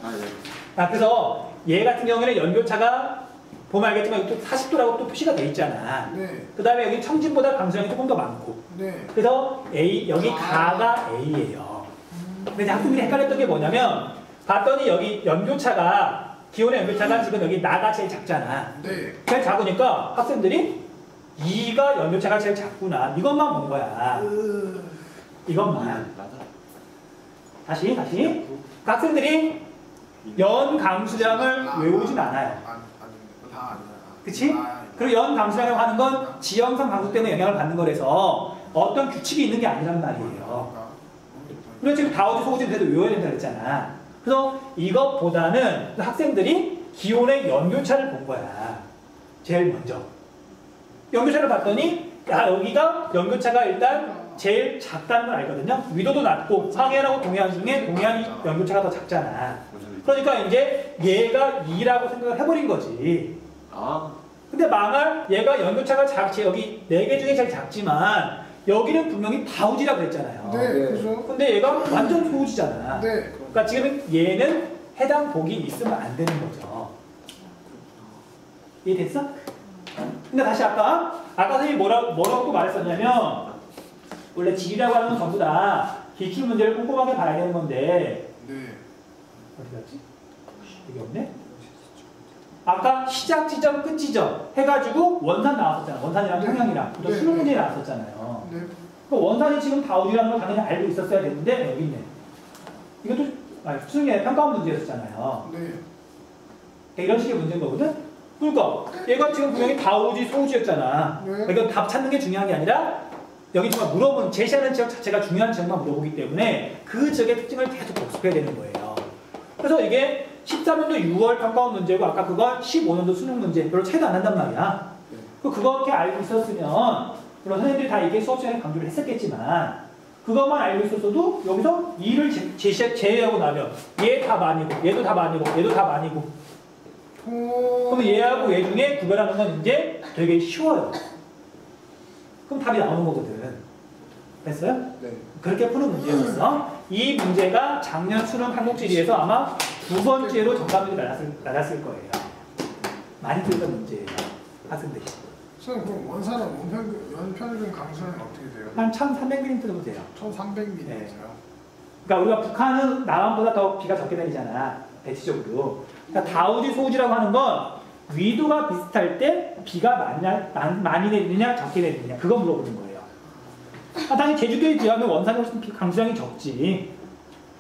네.
그래서 얘 같은 경우에는 연료차가 보면 알겠지만 또 40도라고 또 표시가 돼 있잖아.
네.
그 다음에 여기 청진보다 강수량이 조금 더 많고.
네.
그래서 A, 여기 가가 A예요. 근데 이제 학생들이 헷갈렸던 게 뭐냐면 봤더니 여기 연교차가 기온의 연교차가 지금 여기 나가 제일 작잖아.
네.
제일 작으니까 학생들이 2가 연교차가 제일 작구나. 이것만 본 거야. 이것만.
맞아.
다시. 학생들이 연 강수량을 외우진 않아요.
다 아니야.
그치? 그리고 연 강수량이라고 하는 건 지형상 강수 때문에 영향을 받는 거라서 어떤 규칙이 있는 게 아니란 말이에요. 그래서 지금 다우지 소우지는 그래도 외워야 된다 그랬잖아. 그래서 이것보다는 학생들이 기온의 연교차를 본 거야. 제일 먼저. 연교차를 봤더니 여기가 연교차가 일단 제일 작다는 걸 알거든요. 위도도 낮고 상해하고 동해안 중에 동해안이 연교차가 더 작잖아. 그러니까 이제 얘가 2라고 생각을 해버린 거지. 근데 망할 얘가 연교차가 작지 여기 4개 중에 제일 작지만 여기는 분명히 다우지라 그랬잖아요.
네, 그죠?
근데 얘가 완전 소우지잖아.
네.
그러니까 지금 얘는 해당 복이 있으면 안 되는 거죠. 이해됐어? 근데 다시 아까 선생님이 뭐라고 말했었냐면 원래 질이라고 하는 건 전부 다 기출 문제를 꼼꼼하게 봐야 되는 건데
네.
어디 갔지? 여기 없네? 아까 시작 지점, 끝 지점 해가지고 원산 나왔었잖아. 원산이랑 평형이랑 또
네,
수능 문제
네.
나왔었잖아요.
네.
그 원산이 지금 다우지라는 걸 당연히 알고 있었어야 됐는데 여기 있네. 이것도 수능에 평가원 문제였었잖아요.
네.
그러니까 이런 식의 문제인 거거든? 그러니까 얘가 지금 분명히 다우지, 소우지였잖아.
네.
그러니까 답 찾는 게 중요한 게 아니라 여기 정말 물어보는, 제시하는 지역 자체가 중요한 지역만 물어보기 때문에 그 지역의 특징을 계속 복습해야 되는 거예요. 그래서 이게 14년도 6월 평가원 문제고 아까 그거 15년도 수능 문제 별로 차이도 안 난단 말이야. 그거밖에 알고 있었으면 물론 선생님들이 다 이게 수업 시간에 강조를 했었겠지만 그것만 알고 있었어도 여기서 2를 제외하고 나면 얘 답 아니고 얘도 답 아니고 얘도 답 아니고 그럼 얘하고 얘 중에 구별하는 건 이제 되게 쉬워요. 그럼 답이 나오는 거거든. 됐어요?
네.
그렇게 푸는 문제였어. 이 문제가 작년 수능 한국지리에서 아마 두 번째로 정답률이 낮았을 거예요. 많이 들던 문제예요. 학생들이.
선생님 그럼 원산은 연평균 강수는 어떻게 돼요?
한 1,300mm 정도 돼요.
1300mm세요.
네. 그러니까 우리가 북한은 남한보다 더 비가 적게 내리잖아. 대체적으로. 그러니까 다우지 소우지라고 하는 건 위도가 비슷할 때 비가 많이 내리느냐 적게 내리느냐 그거 물어보는 거예요. 당연히 제주도에 비하면 원산이 훨씬 강수량이 적지.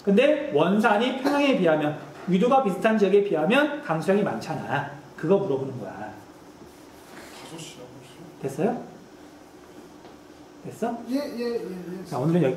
근데 원산이 평양에 비하면 위도가 비슷한 지역에 비하면 강수량이 많잖아. 그거 물어보는 거야.
5시라고
됐어요? 됐어?
예.
자, 오늘은 여기